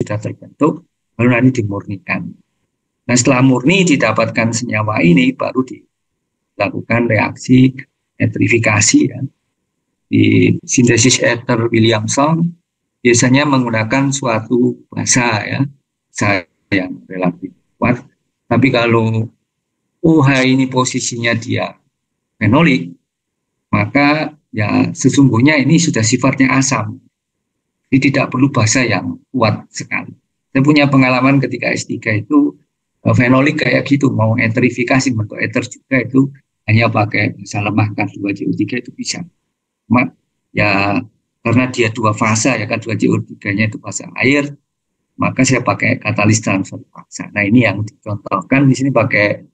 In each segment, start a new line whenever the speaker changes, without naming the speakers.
sudah terbentuk, baru nanti dimurnikan. Nah, setelah murni didapatkan senyawa ini, baru dilakukan reaksi eterifikasi ya. Di sintesis ether Williamson biasanya menggunakan suatu basa ya, basa yang relatif kuat. Tapi kalau OH ini posisinya dia fenolik, maka ya sesungguhnya ini sudah sifatnya asam. Jadi tidak perlu basa yang kuat sekali. Saya punya pengalaman ketika S3 itu fenolik kayak gitu, mau eterifikasi bentuk ether juga itu hanya pakai basa lemah K2CO3 itu bisa. Cuma ya karena dia dua fasa ya, K2CO3-nya itu fasa air, maka saya pakai katalis transfer fasa. Nah ini yang dicontohkan di sini pakai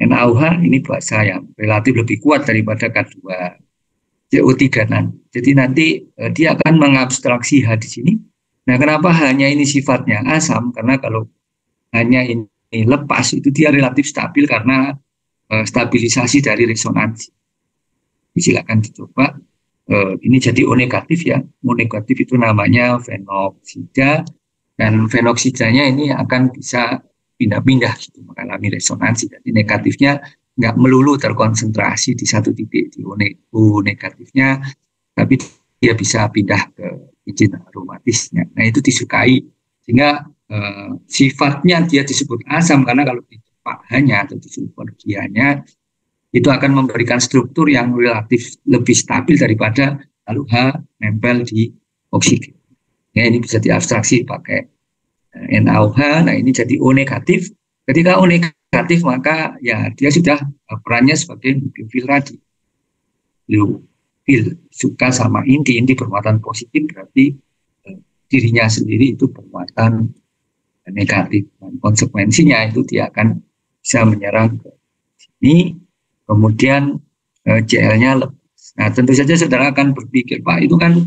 NaOH, ini fasa yang relatif lebih kuat daripada K2CO3 nanti. Jadi nanti dia akan mengabstraksi H di sini. Nah kenapa hanya ini sifatnya asam? Karena kalau hanya ini lepas itu dia relatif stabil karena stabilisasi dari resonansi. Silakan dicoba. Ini jadi O negatif ya. O negatif itu namanya fenoksida, dan fenoksidanya ini akan bisa pindah-pindah gitu, mengalami resonansi. Jadi negatifnya nggak melulu terkonsentrasi di satu titik di O negatifnya, tapi dia bisa pindah ke izin aromatisnya. Nah itu disukai, sehingga sifatnya dia disebut asam karena kalau di hanya atau di sulfurgianya itu akan memberikan struktur yang relatif lebih stabil daripada kalau H nempel di oksigen. Ya, ini bisa diabstraksi pakai NaOH. Nah ini jadi O negatif. Ketika O negatif maka ya dia sudah perannya sebagai nukleofil tadi. Nukleofil suka sama inti bermuatan positif, berarti dirinya sendiri itu bermuatan negatif. Dan konsekuensinya itu dia akan bisa menyerang ke sini. Kemudian Cl-nya lepas. Nah tentu saja saudara akan berpikir, Pak itu kan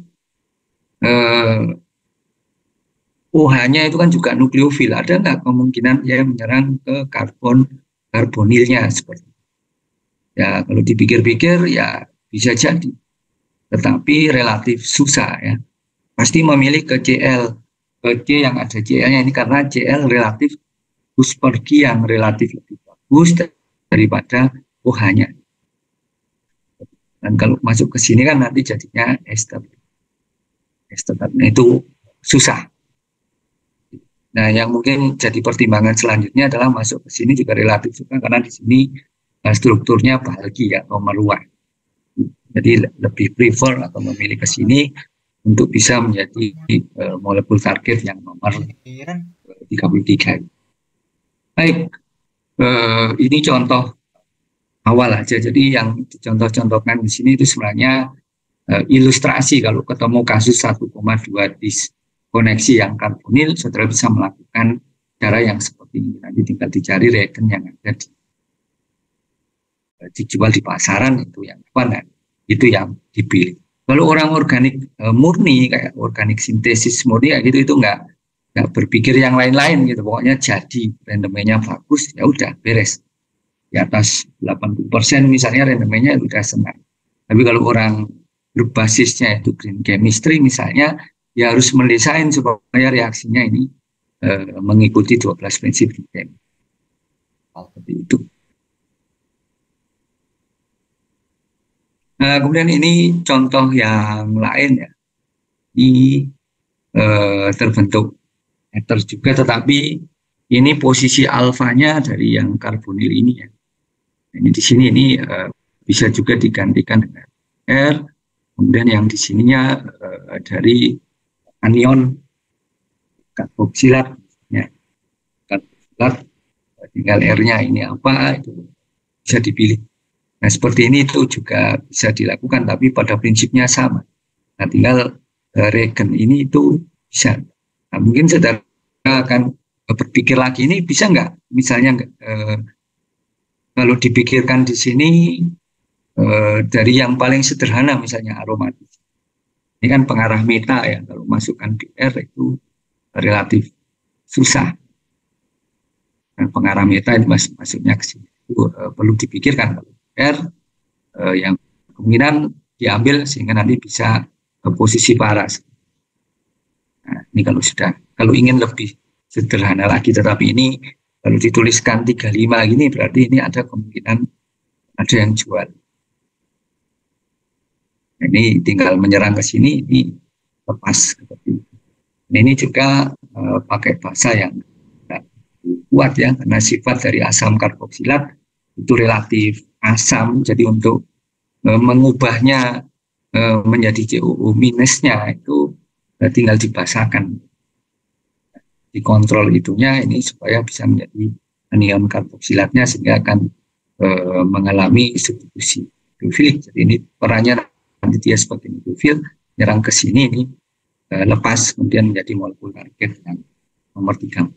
OH-nya itu kan juga nukleofil. Ada nggak kemungkinan dia menyerang ke karbonilnya seperti itu? Ya kalau dipikir-pikir ya bisa jadi. Tetapi relatif susah ya. Pasti memilih ke Cl. Ke C yang ada Cl-nya ini karena Cl relatif pergi yang relatif lebih bagus daripada OH-nya. Dan kalau masuk ke sini kan nanti jadinya ester. Nah, itu susah. Nah, yang mungkin jadi pertimbangan selanjutnya adalah masuk ke sini juga relatif susah karena di sini strukturnya bahagi ya, nomor luar. Jadi lebih prefer atau memilih ke sini untuk bisa menjadi molekul target yang nomor 33. Baik, ini contoh awal aja. Jadi yang dicontoh-contohkan di sini itu sebenarnya ilustrasi. Kalau ketemu kasus 1,2 diskoneksi yang karbonil, saudara bisa melakukan cara yang seperti ini. Nanti tinggal dicari reagen yang ada dijual di pasaran itu yang apa, nah, itu yang dipilih. Kalau orang organik murni kayak organik sintesis murni kayak gitu, itu nggak berpikir yang lain-lain gitu. Pokoknya jadi rendemennya bagus, ya udah beres. Di atas 80% misalnya rendemennya udah senang. Tapi kalau orang berbasisnya itu green chemistry misalnya, ya harus mendesain supaya reaksinya ini mengikuti 12 prinsip green. Seperti itu. Nah, kemudian ini contoh yang lain ya. Ini terbentuk ether juga, tetapi ini posisi alfanya dari yang karbonil ini ya. Ini di sini ini bisa juga digantikan dengan R. Kemudian yang di sininya dari anion karboksilat ya. Karboksilat tinggal R-nya ini apa itu bisa dipilih. Nah seperti ini itu juga bisa dilakukan, tapi pada prinsipnya sama. Nah tinggal reagen ini itu bisa. Nah, mungkin saudara akan berpikir lagi, ini bisa nggak misalnya kalau dipikirkan di sini dari yang paling sederhana misalnya aromatis. Ini kan pengarah meta ya, kalau masukkan di R itu relatif susah. Dan pengarah meta itu masuknya ke sini. Itu perlu dipikirkan kalau R yang kemungkinan diambil sehingga nanti bisa ke posisi paras. Nah, Ini kalau ingin lebih sederhana lagi, tetapi ini kalau dituliskan 35 gini berarti ini ada kemungkinan ada yang jual. Ini tinggal menyerang ke sini, ini lepas seperti itu. Ini juga pakai bahasa yang kuat ya, karena sifat dari asam karboksilat itu relatif asam, jadi untuk mengubahnya menjadi COO minusnya itu tinggal dibasahkan, dikontrol itunya ini supaya bisa menjadi anion karboksilatnya sehingga akan mengalami substitusi nukleofilik. Jadi ini perannya nanti dia sebagai nuklofil nyerang ke sini ini lepas kemudian menjadi molekul target yang nomor 3.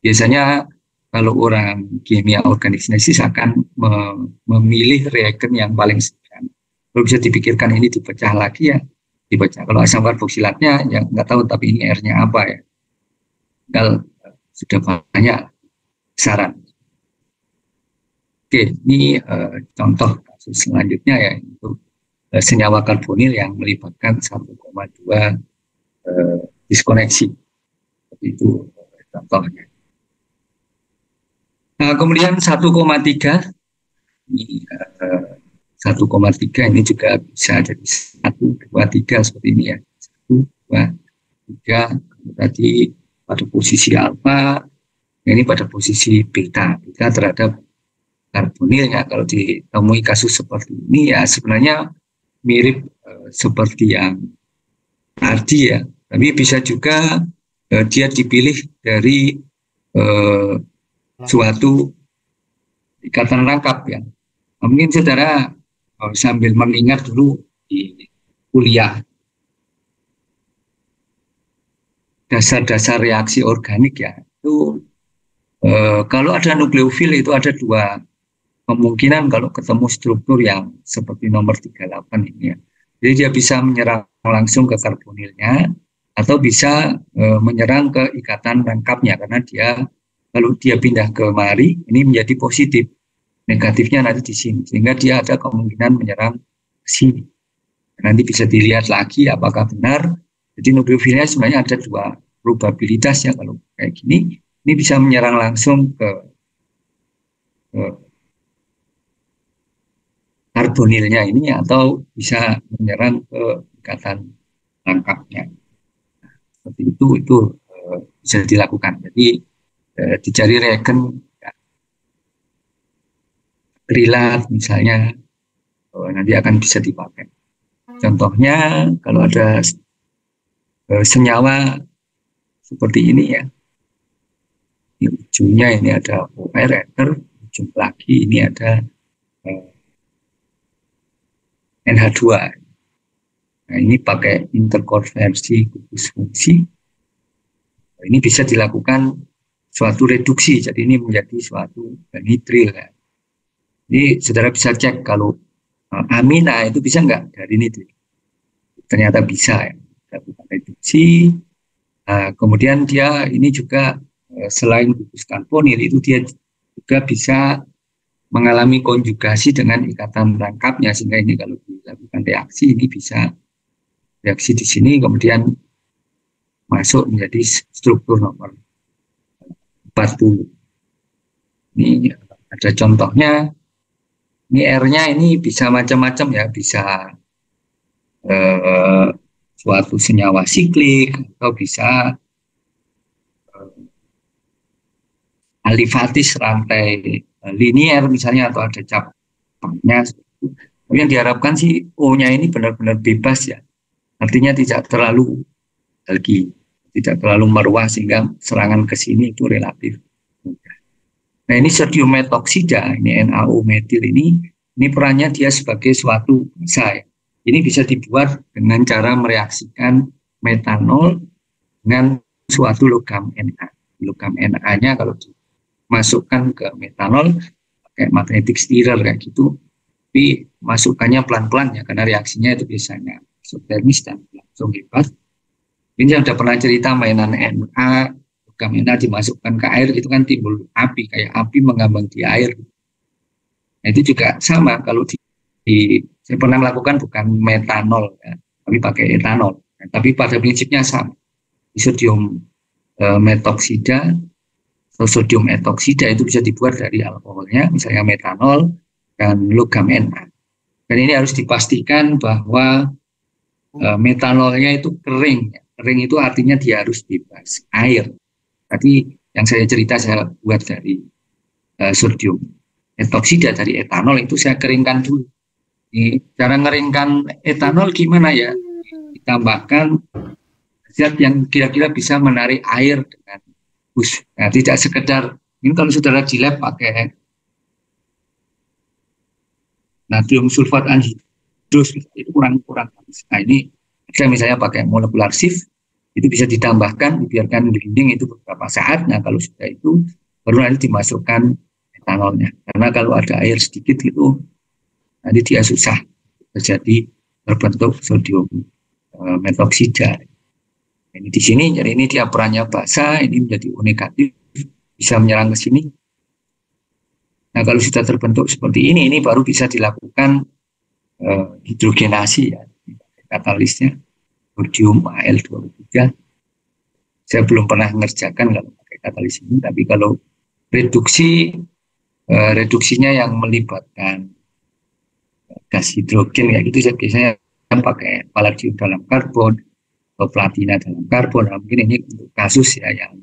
Biasanya kalau orang kimia organik sintesis akan memilih reagen yang paling sederhana. Kalau bisa dipikirkan ini dipecah lagi ya, dipecah. Kalau asam karboksilatnya yang nggak tahu tapi ini R-nya apa ya. Tinggal sudah banyak saran. Oke, ini contoh kasus selanjutnya ya, itu senyawa karbonil yang melibatkan 1,2 diskoneksi. Seperti itu contohnya. Nah, kemudian 1,3 ini 1,3 ini juga bisa jadi 1, 2, 3 seperti ini ya. 1, 2, 3 tadi pada posisi alfa, ini pada posisi beta terhadap karbonil ya. Kalau ditemui kasus seperti ini ya sebenarnya mirip seperti yang tadi ya, tapi bisa juga dia dipilih dari suatu ikatan rangkap ya. Mungkin saudara sambil mengingat dulu di kuliah dasar-dasar reaksi organik ya, itu kalau ada nukleofil itu ada dua kemungkinan kalau ketemu struktur yang seperti nomor 38 ini ya. Jadi dia bisa menyerang langsung ke karbonilnya atau bisa menyerang ke ikatan rangkapnya, karena dia kalau dia pindah ke mari ini menjadi positif, negatifnya nanti di sini, sehingga dia ada kemungkinan menyerang ke sini. Nanti bisa dilihat lagi apakah benar. Jadi nukleofilnya sebenarnya ada dua probabilitas ya, kalau kayak gini ini bisa menyerang langsung ke karbonilnya ini atau bisa menyerang ke ikatan rangkapnya. Seperti itu bisa dilakukan. Jadi dicari reagen krilat misalnya, nanti akan bisa dipakai. Contohnya kalau ada senyawa seperti ini ya, di ujungnya ini ada OR ether, ujung lagi ini ada NH2. Nah, ini pakai interkonversi gugus fungsi. Ini bisa dilakukan suatu reduksi, jadi ini menjadi suatu nitril ya. Jadi saudara bisa cek kalau amina itu bisa nggak dari nitril. Ternyata bisa ya, dilakukan reduksi. Kemudian dia ini juga selain gugus karbonil itu dia juga bisa mengalami konjugasi dengan ikatan rangkapnya, sehingga ini kalau dilakukan reaksi ini bisa reaksi di sini kemudian masuk menjadi struktur nomor 40. Ini ada contohnya. Ini R-nya ini bisa macam-macam ya, bisa suatu senyawa siklik atau bisa alifatis rantai linier misalnya, atau ada cabangnya. Tapi yang diharapkan sih O-nya ini benar-benar bebas ya, artinya tidak terlalu algi, tidak terlalu meruah sehingga serangan ke sini itu relatif mudah. Nah ini sodium metoksida, ini NaO metil ini perannya dia sebagai suatu basa ya. Ini bisa dibuat dengan cara mereaksikan metanol dengan suatu logam Na. Logam Na-nya kalau dimasukkan ke metanol pakai magnetic stirrer kayak gitu, tapi masukannya pelan-pelan ya, karena reaksinya itu biasanya isotermis dan langsung hebat. Ini sudah pernah cerita mainan Na, logam Na dimasukkan ke air itu kan timbul api, kayak api mengambang di air. Nah, itu juga sama kalau saya pernah melakukan bukan metanol ya, tapi pakai etanol. Nah, tapi pada prinsipnya sama. sodium metoksida atau sodium etoksida itu bisa dibuat dari alkoholnya, misalnya metanol dan logam Na. Dan ini harus dipastikan bahwa metanolnya itu kering. Kering itu artinya dia harus bebas air. Tadi yang saya cerita saya buat dari sodium etoksida dari etanol itu saya keringkan dulu. Ini cara ngeringkan etanol gimana ya? Ditambahkan zat yang kira-kira bisa menarik air dengan bus. Nah, tidak sekedar ini kalau saudara di lab pakai natrium sulfat anhidrous itu kurang. Nah, ini saya misalnya pakai molekular sieve itu bisa ditambahkan, dibiarkan dingin itu beberapa saat. Nah, kalau sudah itu baru nanti dimasukkan etanolnya. Karena kalau ada air sedikit itu nanti dia susah terjadi berbentuk sodium metoksida. Ini di sini, jadi ini dia perannya basah, ini menjadi O negatif, bisa menyerang ke sini. Nah, kalau sudah terbentuk seperti ini baru bisa dilakukan hidrogenasi ya, katalisnya sodium Al2O3. Saya belum pernah mengerjakan kalau pakai katalis ini, tapi kalau reduksinya yang melibatkan gas hidrogen kayak gitu, saya biasanya pakai palladium dalam karbon atau platina dalam karbon. Nah, mungkin ini untuk kasus ya, yang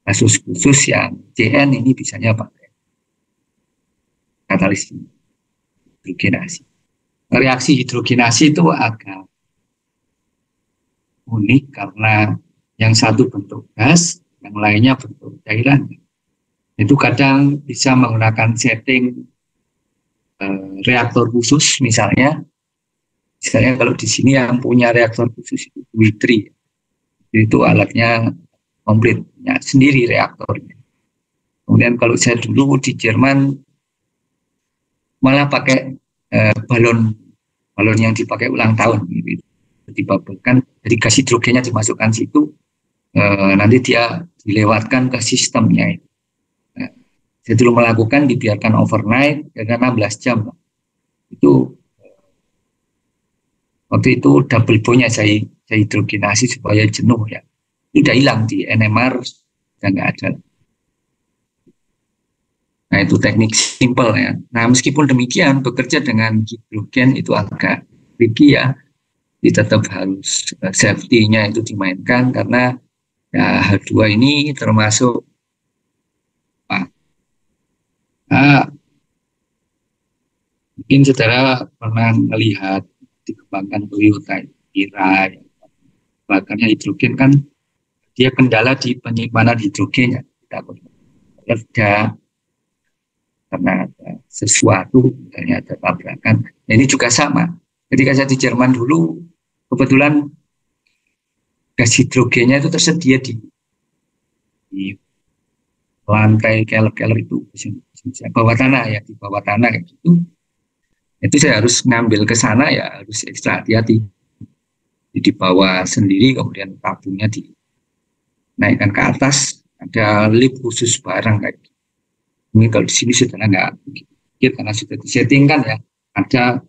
kasus khusus yang CN ini bisanya pakai katalis hidrogenasi. Reaksi hidrogenasi itu agak unik karena yang satu bentuk gas, yang lainnya bentuk cairan. Itu kadang bisa menggunakan setting reaktor khusus, misalnya kalau di sini yang punya reaktor khusus itu WITRI, itu alatnya komplit, ya, sendiri reaktornya. Kemudian kalau saya dulu di Jerman malah pakai balon yang dipakai ulang tahun, gitu, dibabelkan, jadi gas hidrogennya dimasukkan situ, nanti dia dilewatkan ke sistemnya. Saya dulu melakukan dibiarkan overnight, karena 16 jam. Itu waktu itu double bondnya saya hidrogenasi supaya jenuh ya. Itu udah hilang di NMR, sudah nggak ada. Nah, itu teknik simple ya. Nah, meskipun demikian bekerja dengan hidrogen itu agak tricky ya. Tetap harus safety-nya itu dimainkan karena ya, H2 ini termasuk mungkin saudara pernah melihat dikembangkan Toyota Ira, bahannya hidrogen kan dia kendala di penyimpanan hidrogennya, tidak ada karena ada sesuatu, misalnya ada tabrakan. Nah, ini juga sama. Ketika saya di Jerman dulu, kebetulan gas hidrogennya itu tersedia di lantai keller itu, bawah tanah ya, di bawah tanah kayak gitu. Itu saya harus ngambil ke sana ya, harus ekstra hati-hati. Di bawah sendiri, kemudian tabungnya dinaikkan ke atas, ada lift khusus barang kayak gitu. Ini kalau di sini sudah nggak begitu, karena sudah disettingkan ya, ada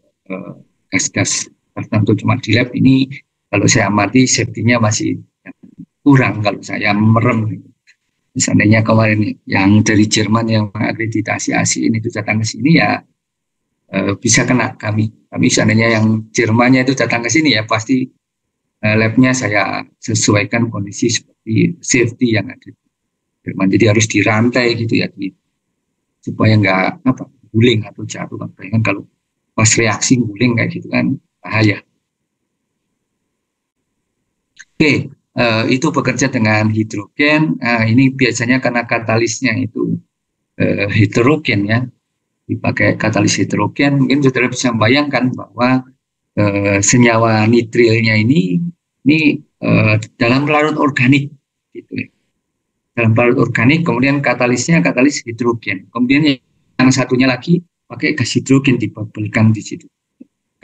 gas-gas tertentu. Cuma di lab ini kalau saya amati safety-nya masih kurang kalau saya merem. Misalnya kemarin yang dari Jerman yang mengakreditasi ASEAN itu datang ke sini ya bisa kena kami. Tapi seandainya yang Jermannya itu datang ke sini ya pasti labnya saya sesuaikan kondisi seperti safety yang ada di Jerman. Jadi harus dirantai gitu ya, supaya nggak guling atau jatuh. Kan kalau pas reaksi guling kayak gitu kan bahaya. Oke. Itu bekerja dengan hidrogen. Ini biasanya karena katalisnya itu hidrogen ya, dipakai katalis hidrogen. Mungkin saudara bisa membayangkan bahwa senyawa nitrilnya ini dalam larut organik, gitu ya. Dalam larut organik, kemudian katalisnya katalis hidrogen. Kemudian yang satunya lagi pakai gas hidrogen dibabelkan di situ,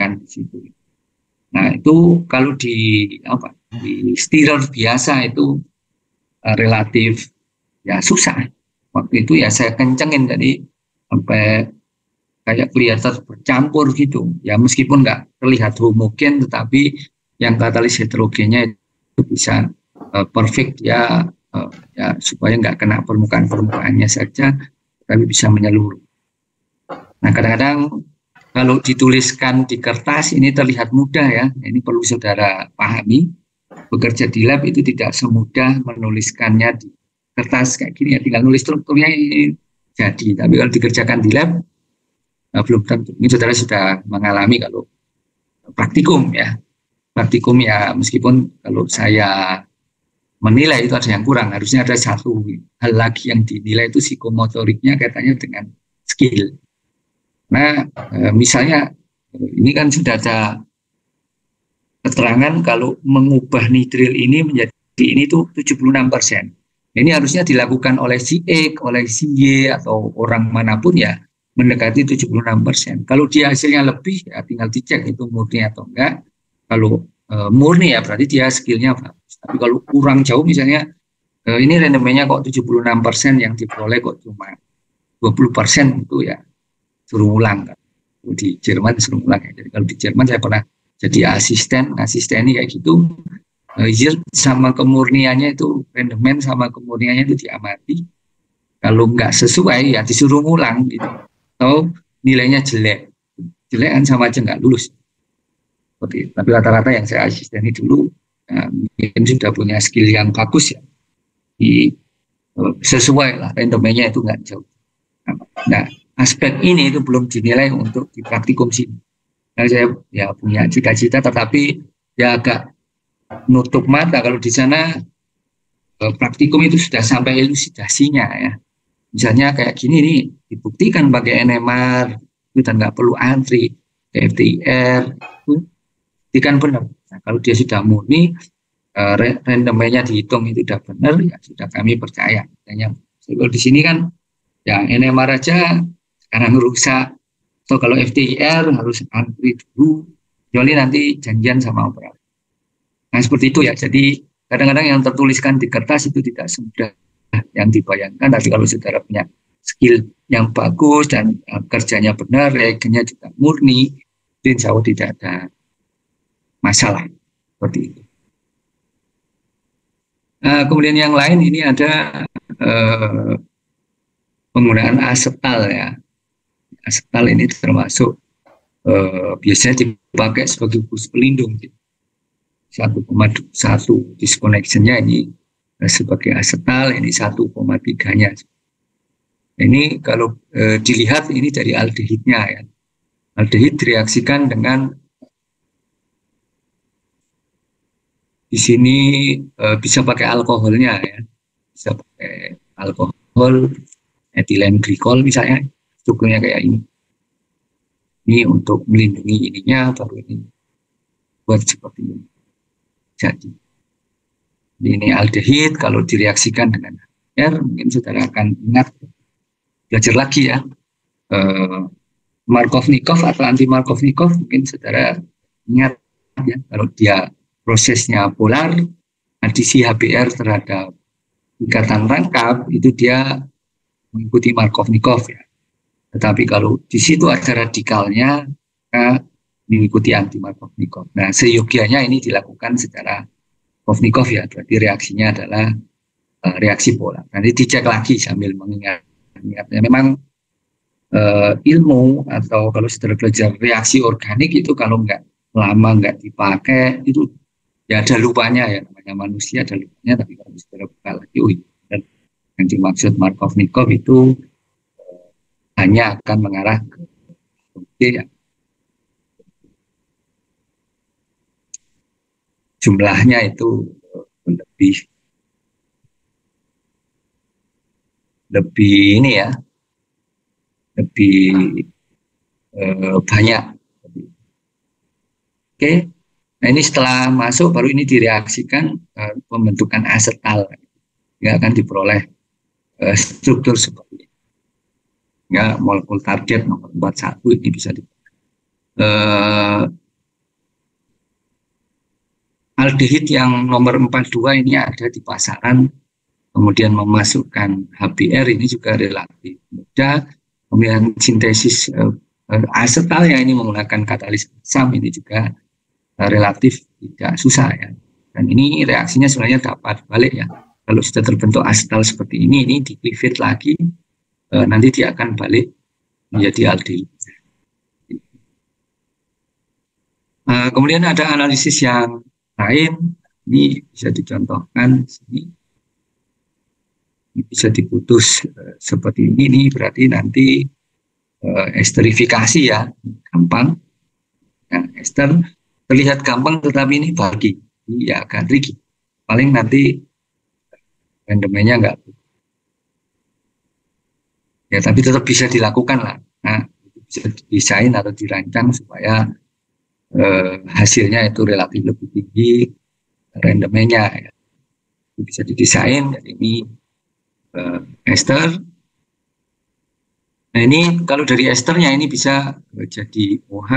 kan di situ. Nah itu kalau di stirrer biasa itu relatif ya susah. Waktu itu ya saya kencengin jadi sampai kayak kelihatan bercampur gitu. Ya meskipun nggak terlihat homogen, tetapi yang katalis hidrogennya itu bisa perfect ya, ya supaya nggak kena permukaannya saja, tapi bisa menyeluruh. Nah, kadang-kadang kalau dituliskan di kertas ini terlihat mudah ya. Ini perlu saudara pahami. Bekerja di lab itu tidak semudah menuliskannya di kertas kayak gini ya. Tinggal nulis strukturnya ini jadi. Tapi kalau dikerjakan di lab, belum tentu. Ini saudara sudah mengalami kalau praktikum ya. Praktikum ya meskipun kalau saya menilai itu ada yang kurang. Harusnya ada satu hal lagi yang dinilai itu psikomotoriknya kaitannya dengan skill. Nah, misalnya ini kan sudah ada keterangan kalau mengubah nitril ini menjadi ini tuh 76%. Ini harusnya dilakukan oleh si X, oleh si Y, atau orang manapun ya mendekati 76%. Kalau dia hasilnya lebih, ya tinggal dicek itu murni atau enggak. Kalau murni ya berarti dia skillnya bagus. Tapi kalau kurang jauh misalnya, ini rendemennya kok 76% yang diperoleh kok cuma 20% itu ya suruh ulang. Di Jerman suruh ulang ya. Jadi kalau di Jerman saya pernah jadi asisten ini kayak gitu, sama kemurniannya itu rendemen sama kemurniannya itu diamati. Kalau nggak sesuai ya disuruh ulang gitu. Atau nilainya jelek kan sama aja nggak lulus. Seperti itu. Tapi rata-rata yang saya asisteni dulu mungkin sudah punya skill yang bagus ya. Sesuai lah rendemennya itu nggak jauh. Nah, aspek ini itu belum dinilai untuk di praktikum sini. Nah, saya ya punya cita-cita tetapi ya agak nutup mata kalau di sana praktikum itu sudah sampai elusidasinya ya. Misalnya kayak gini nih dibuktikan pakai NMR itu dan nggak perlu antri ke FTIR itu buktikan benar. Nah, kalau dia sudah murni rendemennya dihitung itu sudah benar ya sudah kami percaya. Misalnya kalau di sini kan ya NMR aja sekarang rusak. So kalau FTIR harus antri dulu, kecuali nanti janjian sama operator. Nah seperti itu ya. Jadi kadang-kadang yang tertuliskan di kertas itu tidak semudah yang dibayangkan. Tapi kalau saudara punya skill yang bagus dan kerjanya benar, reagennya juga murni, insya Allah tidak ada masalah seperti itu. Nah, kemudian yang lain ini ada penggunaan asetal ya. Asetal ini termasuk biasanya dipakai sebagai bus pelindung. 1,1 disconnectionnya ini sebagai asetal, ini 1,3-nya. Ini kalau dilihat ini dari aldehidnya ya. Aldehid direaksikan dengan di sini bisa pakai alkoholnya ya. Bisa pakai alkohol, etilen glikol misalnya, strukturnya kayak ini. Ini untuk melindungi ininya, baru ini buat seperti ini. Jadi ini aldehid kalau direaksikan dengan air, mungkin saudara akan ingat belajar lagi ya. Markovnikov atau anti Markovnikov mungkin saudara ingat ya, kalau dia prosesnya polar, adisi HBr terhadap ikatan rangkap itu dia mengikuti Markovnikov ya. Tetapi kalau di situ ada radikalnya, maka mengikuti anti Markovnikov. Nah, seyogianya ini dilakukan secara Markovnikov ya, berarti reaksinya adalah reaksi polar. Nanti dicek lagi sambil mengingat. Memang ilmu atau kalau saudara belajar reaksi organik itu kalau lama nggak dipakai itu ya ada lupanya ya, namanya manusia ada lupanya. Tapi kalau saudara buka lagi, yang dimaksud Markovnikov itu hanya akan mengarah ke ya. Jumlahnya itu lebih ini ya, lebih banyak. Oke, nah ini setelah masuk baru ini direaksikan pembentukan asetal, nggak akan diperoleh struktur seperti ini. Ya, molekul target nomor 41 ini bisa aldehid yang nomor 42 ini ada di pasaran, kemudian memasukkan HBr ini juga relatif mudah. Kemudian sintesis asetal yang ini menggunakan katalis asam ini juga relatif tidak susah ya. Dan ini reaksinya sebenarnya dapat balik ya. Kalau sudah terbentuk asetal seperti ini di cleavage lagi, nanti dia akan balik menjadi aldehyde. Kemudian ada analisis yang lain, ini bisa dicontohkan sini. Ini bisa diputus seperti ini berarti nanti esterifikasi ya, gampang. Nah, ester terlihat gampang tetapi ini bagi, ya akan rigid. Paling nanti rendemennya enggak. Ya, tapi tetap bisa dilakukan lah. Nah, bisa didesain atau dirancang supaya hasilnya itu relatif lebih tinggi rendemennya. Ya. Bisa didesain. Jadi ini ester. Nah ini kalau dari esternya ini bisa jadi OH.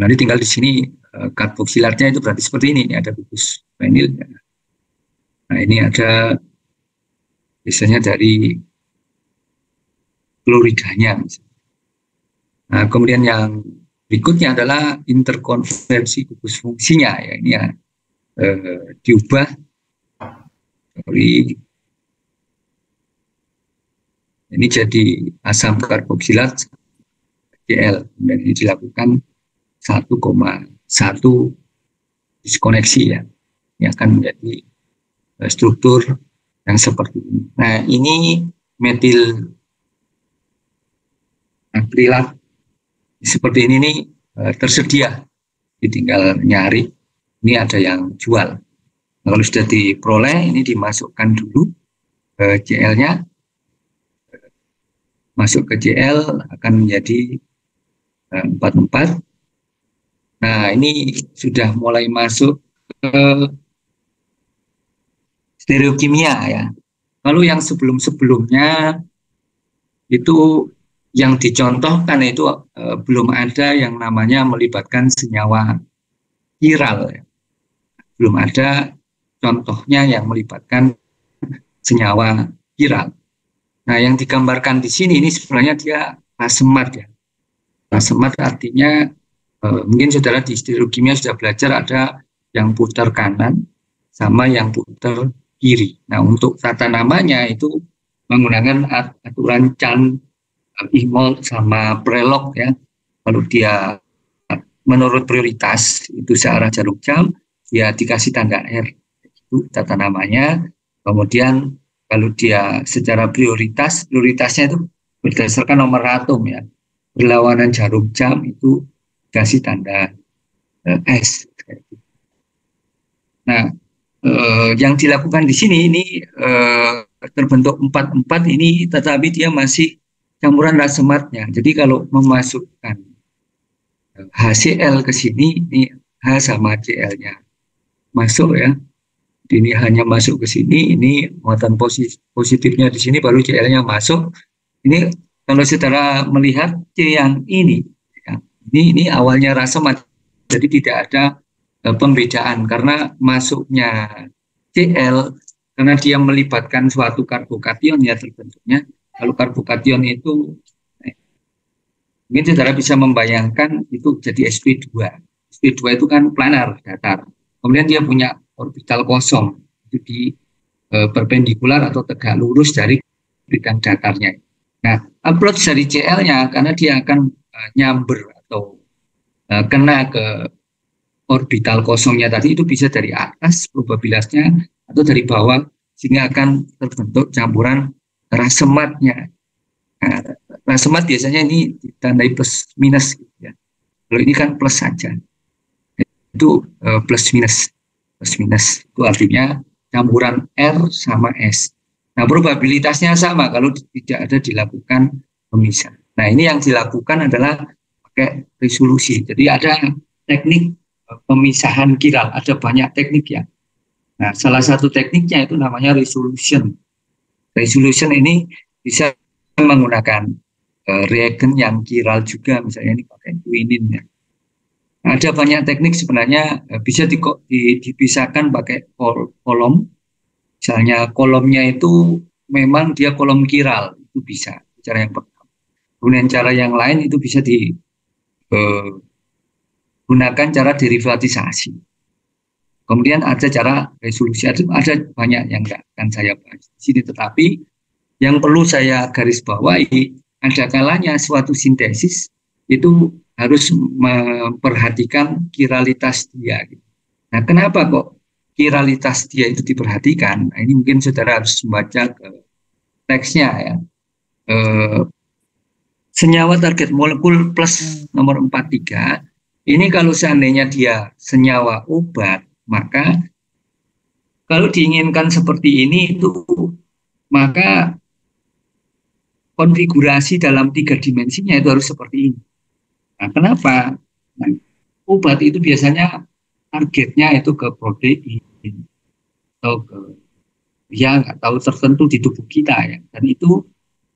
Nanti tinggal di sini karboksilatnya itu berarti seperti ini. Ini ada gugus vinil. Nah ini ada biasanya dari kloridanya. Nah kemudian yang berikutnya adalah interkonversi gugus fungsinya. Ya ini ya diubah dari ini jadi asam karboksilat Cl. Dan ini dilakukan 1,1 diskoneksi ya. Ini akan menjadi struktur yang seperti ini. Nah ini metil akrilat seperti ini nih tersedia, tinggal nyari. Ini ada yang jual. Nah, kalau sudah diperoleh, ini dimasukkan dulu Cl-nya, masuk ke Cl akan menjadi 44. Nah ini sudah mulai masuk ke stereokimia ya. Lalu yang sebelum-sebelumnya itu yang dicontohkan itu belum ada yang namanya melibatkan senyawa kiral ya. Belum ada contohnya yang melibatkan senyawa kiral. Nah yang digambarkan di sini ini sebenarnya dia rasemat ya. Rasemat artinya mungkin saudara di stereokimia sudah belajar ada yang putar kanan sama yang putar kiri. Nah untuk tata namanya itu menggunakan aturan Chan, Ihmol sama Prelog ya. Kalau dia menurut prioritas itu searah jarum jam, ya dikasih tanda R. Itu tata namanya. Kemudian kalau dia secara prioritasnya itu berdasarkan nomor atom ya. Berlawanan jarum jam itu kasih tanda S. Nah, yang dilakukan di sini ini terbentuk 44 ini, tetapi dia masih campuran rasematnya. Jadi kalau memasukkan HCl ke sini, ini H sama Cl-nya masuk ya. Ini hanya masuk ke sini, ini muatan positifnya di sini, baru Cl-nya masuk. Ini kalau saudara melihat C yang ini, ya, ini awalnya rasemat, jadi tidak ada pembedaan karena masuknya Cl karena dia melibatkan suatu karbokation ya terbentuknya. Kalau karbokation itu mungkin saudara bisa membayangkan itu jadi sp2. sp2 itu kan planar datar. Kemudian dia punya orbital kosong itu di perpendikular atau tegak lurus dari bidang datarnya. Nah, approach dari Cl-nya karena dia akan nyamber atau kena ke orbital kosongnya tadi itu bisa dari atas probabilitasnya atau dari bawah sehingga akan terbentuk campuran rasematnya. Nah, rasemat biasanya ini ditandai plus minus gitu ya. Kalau ini kan plus saja. Itu plus minus. Plus minus itu artinya campuran R sama S. Nah, probabilitasnya sama kalau tidak ada dilakukan pemisah. Nah, ini yang dilakukan adalah pakai resolusi. Jadi ada teknik pemisahan kiral, ada banyak teknik ya. Nah, salah satu tekniknya itu namanya resolution. Resolution ini bisa menggunakan reagen yang kiral juga, misalnya ini pakai quinin ya. Nah, ada banyak teknik sebenarnya bisa dipisahkan pakai kolom. Misalnya kolomnya itu memang dia kolom kiral, itu bisa cara yang pertama. Kemudian cara yang lain itu bisa digunakan cara derivatisasi. Kemudian ada cara resolusi, ada banyak yang nggak akan saya bahas di sini. Tetapi yang perlu saya garis bawahi, ada kalanya suatu sintesis itu harus memperhatikan kiralitas dia. Nah, kenapa kok kiralitas dia itu diperhatikan? Nah, ini mungkin saudara harus membaca ke teksnya ya. Eh, Senyawa target molekul plus nomor 43, ini kalau seandainya dia senyawa obat, maka kalau diinginkan seperti ini itu, maka konfigurasi dalam 3 dimensinya itu harus seperti ini. Nah, kenapa? Nah, obat itu biasanya targetnya itu ke protein atau ke yang atau tertentu di tubuh kita ya, dan itu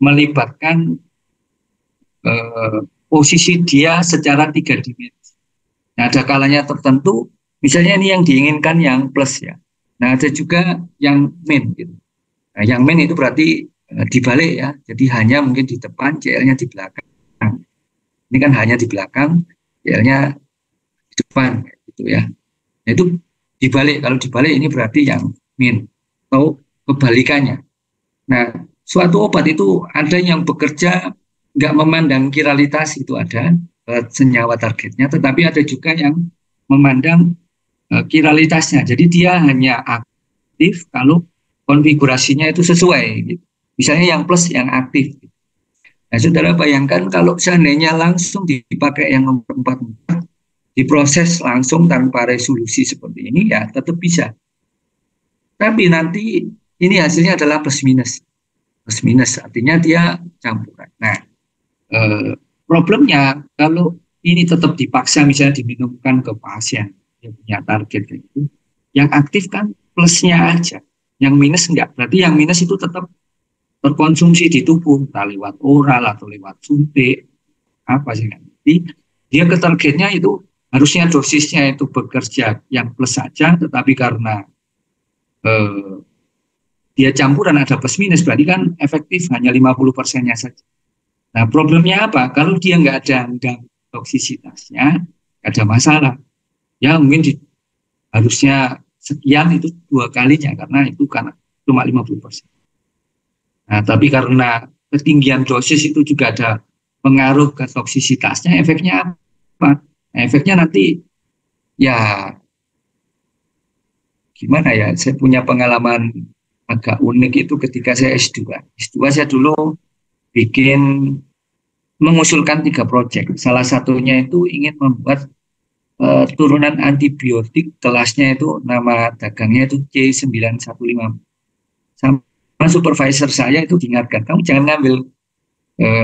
melibatkan posisi dia secara 3 dimensi. Nah, ada kalanya tertentu, misalnya ini yang diinginkan yang plus ya. Nah, ada juga yang min gitu. Nah, yang min itu berarti dibalik ya. Jadi hanya mungkin di depan, CL-nya di belakang. Ini kan hanya di belakang, CL-nya di depan gitu ya. Nah, itu dibalik. Kalau dibalik ini berarti yang min atau kebalikannya. Nah, suatu obat itu ada yang bekerja nggak memandang kiralitas, itu ada senyawa targetnya, tetapi ada juga yang memandang kiralitasnya. Jadi dia hanya aktif kalau konfigurasinya itu sesuai. Gitu. Misalnya yang plus yang aktif. Nah, saudara bayangkan kalau seandainya langsung dipakai yang nomor 44, diproses langsung tanpa resolusi seperti ini, ya tetap bisa. Tapi nanti ini hasilnya adalah plus minus. Plus minus artinya dia campuran. Nah, problemnya kalau ini tetap dipaksa misalnya diminumkan ke pasien yang punya target kayak gitu, yang aktif kan plusnya aja, yang minus enggak. Berarti yang minus itu tetap terkonsumsi di tubuh, entah lewat oral atau lewat suntik, apa sih nanti dia ke targetnya itu harusnya dosisnya itu bekerja yang plus saja, tetapi karena dia campuran ada plus minus, berarti kan efektif hanya 50%-nya saja. Nah, problemnya apa? Kalau dia nggak ada toksisitasnya, nggak ada masalah. Ya mungkin harusnya sekian itu 2 kalinya, karena itu kan cuma 50%. Nah, tapi karena ketinggian dosis itu juga ada pengaruh ke toksisitasnya, efeknya apa? Nah, efeknya nanti ya gimana ya, saya punya pengalaman agak unik itu ketika saya S2. S2 saya dulu bikin mengusulkan 3 proyek. Salah satunya itu ingin membuat turunan antibiotik, kelasnya itu nama dagangnya itu C915. Sama supervisor saya itu diingatkan, kamu jangan ngambil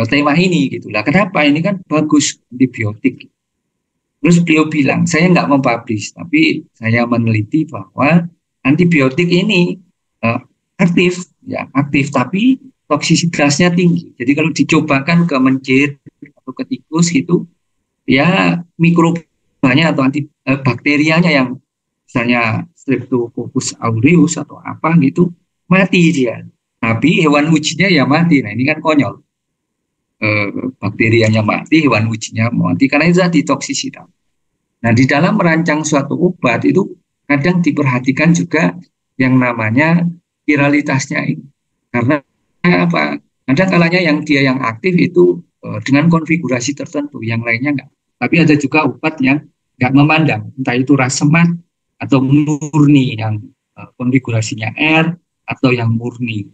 tema ini gitulah. Kenapa? Ini kan bagus antibiotik. Terus beliau bilang, saya nggak mempublish, tapi saya meneliti bahwa antibiotik ini aktif, ya aktif, tapi toksisitasnya tinggi. Jadi kalau dicobakan ke mencit atau ke tikus gitu, ya mikrobanya atau bakterianya yang misalnya Streptococcus aureus atau apa gitu, mati dia. Tapi hewan ujinya ya mati. Nah ini kan konyol. Bakterianya mati, hewan ujinya mati karena itu tadi toksisitas. Nah, di dalam merancang suatu obat itu kadang diperhatikan juga yang namanya viralitasnya ini. Karena apa? Kadang kalanya yang dia yang aktif itu dengan konfigurasi tertentu, yang lainnya enggak. Tapi ada juga obat yang enggak memandang, entah itu rasemat atau murni yang konfigurasinya R atau yang murni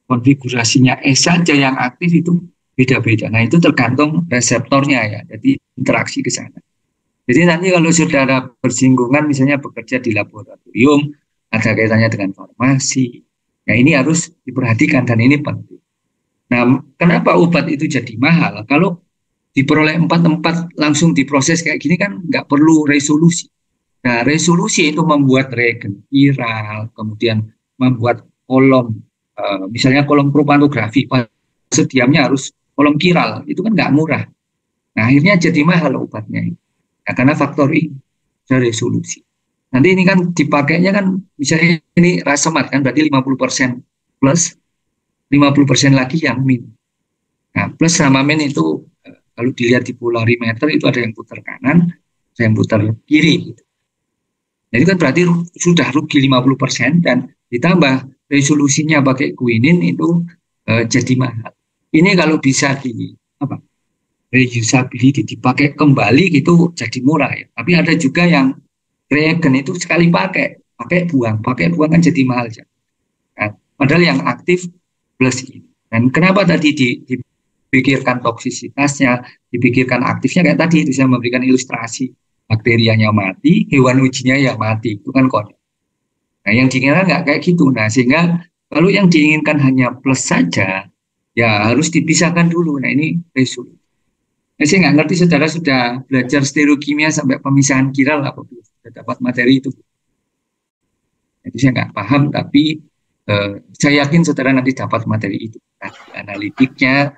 konfigurasinya S saja yang aktif itu beda-beda. Nah, itu tergantung reseptornya ya. Jadi interaksi ke sana. Jadi nanti kalau saudara bersinggungan misalnya bekerja di laboratorium, ada kaitannya dengan farmasi, ya ini harus diperhatikan dan ini penting. Nah, kenapa obat itu jadi mahal? Kalau diperoleh 4 langsung diproses kayak gini kan nggak perlu resolusi. Nah, resolusi itu membuat reagen viral, kemudian membuat kolom, misalnya kolom kromatografi, sediamnya harus kolom kiral, itu kan nggak murah. Nah, akhirnya jadi mahal obatnya. Nah, karena faktor ini, resolusi. Nanti ini kan dipakainya kan, misalnya ini rasemat kan, berarti 50% plus, 50% lagi yang min. Nah, plus sama min itu, kalau dilihat di polarimeter itu ada yang putar kanan, ada yang putar kiri. Gitu. Nah, itu kan berarti sudah rugi 50% dan ditambah resolusinya pakai quinin itu jadi mahal. Ini kalau bisa di apa reusability dipakai kembali gitu jadi murah ya. Tapi ada juga yang reagen itu sekali pakai buang kan jadi mahal ya. Nah, padahal yang aktif plus ini. Dan kenapa tadi dipikirkan toksisitasnya, dipikirkan aktifnya kayak tadi itu saya memberikan ilustrasi bakterianya mati, hewan ujinya ya mati, itu kan kode. Nah, yang diinginkan nggak kayak gitu. Nah, sehingga kalau yang diinginkan hanya plus saja, ya harus dipisahkan dulu. Nah, ini resolusi. Nah, saya nggak ngerti saudara sudah belajar stereokimia sampai pemisahan kiral apa belum? Sudah dapat materi itu. Itu saya nggak paham, tapi saya yakin saudara nanti dapat materi itu. Nah, analitiknya,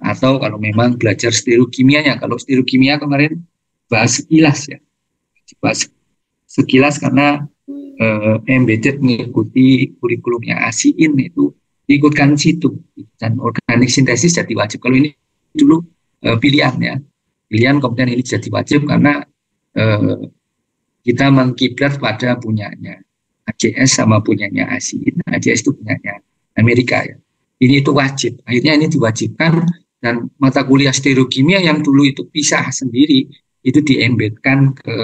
atau kalau memang belajar stereokimianya. Kalau stereokimia kemarin bahas sekilas ya. Bahas sekilas karena embedded mengikuti kurikulumnya ASIIN itu diikutkan situ. Dan organik sintesis jadi wajib. Kalau ini dulu pilihan ya. Pilihan kemudian ini jadi wajib karena kita mengkiblat pada punyanya AJS sama punyanya ASIIN. AJS itu punyanya Amerika ya. Ini itu wajib. Akhirnya ini diwajibkan dan mata kuliah stereokimia yang dulu itu pisah sendiri itu diembedkan ke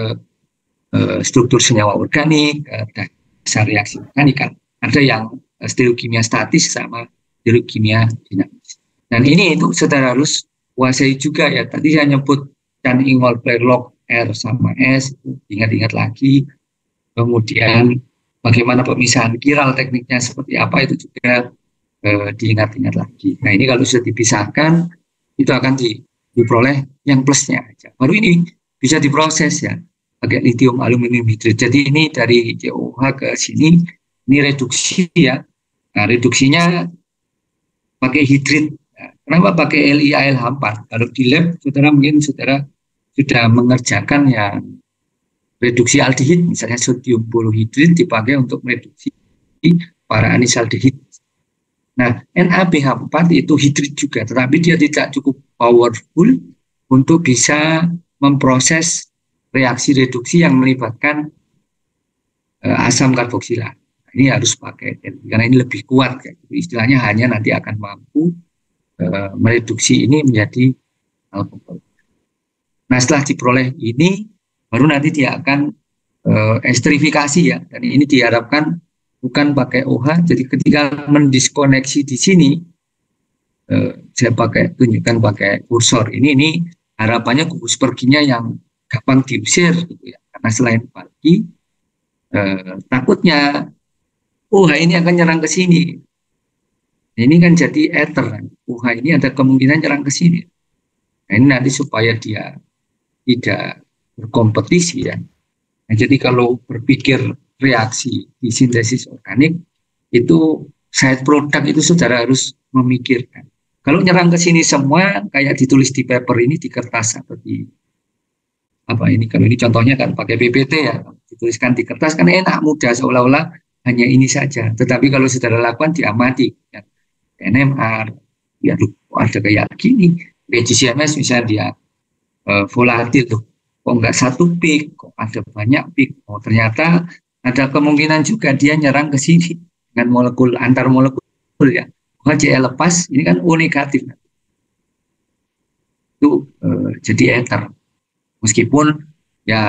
struktur senyawa organik, dasar reaksi organik kan. Ada yang stereokimia statis sama stereokimia dinamis. Dan ini itu saudara harus kuasai juga ya. Tadi saya nyebut Chan Ingol Prelog R sama S, ingat-ingat lagi. Kemudian bagaimana pemisahan kiral tekniknya seperti apa itu juga diingat-ingat lagi. Nah ini kalau sudah dipisahkan itu akan diperoleh yang plusnya aja. Baru ini bisa diproses ya pakai lithium aluminium hidrat. Jadi ini dari COH ke sini ini reduksi ya. Nah reduksinya pakai hidrit. Nah, kenapa pakai LiAlH4? Kalau di lab saudara mungkin saudara sudah mengerjakan yang reduksi aldehid, misalnya sodium borohidrit dipakai untuk mereduksi para anisaldehid. Nah, NaBH4 itu hidrit juga, tetapi dia tidak cukup powerful untuk bisa memproses reaksi reduksi yang melibatkan asam karboksilat. Ini harus pakai, karena ini lebih kuat. Istilahnya hanya nanti akan mampu mereduksi ini menjadi alkohol. Nah, setelah diperoleh ini, baru nanti dia akan esterifikasi ya. Dan ini diharapkan bukan pakai OH. Jadi ketika mendiskoneksi di sini, saya tunjukkan pakai kursor. Ini harapannya gugus perginya yang gampang diusir, gitu ya. Karena selain pergi, takutnya OH ini akan nyerang ke sini. Ini kan jadi ether. OH ini ada kemungkinan nyerang ke sini. Nah, ini nanti supaya dia tidak berkompetisi ya. Nah, jadi kalau berpikir reaksi di sintesis organik itu side product itu saudara harus memikirkan. Kalau nyerang ke sini semua kayak ditulis di paper ini di kertas atau di apa ini, kalau ini contohnya kan pakai PPT ya, dituliskan di kertas kan enak mudah seolah-olah hanya ini saja. Tetapi kalau saudara lakukan diamati ya, NMR ya ada kayak gini, GCMS misalnya dia volatil tuh, kok nggak satu peak, kok ada banyak peak. Oh ternyata ada kemungkinan juga dia nyerang ke sini dengan molekul antar molekul ya. HCl lepas ini kan O negatif, itu jadi ether. Meskipun ya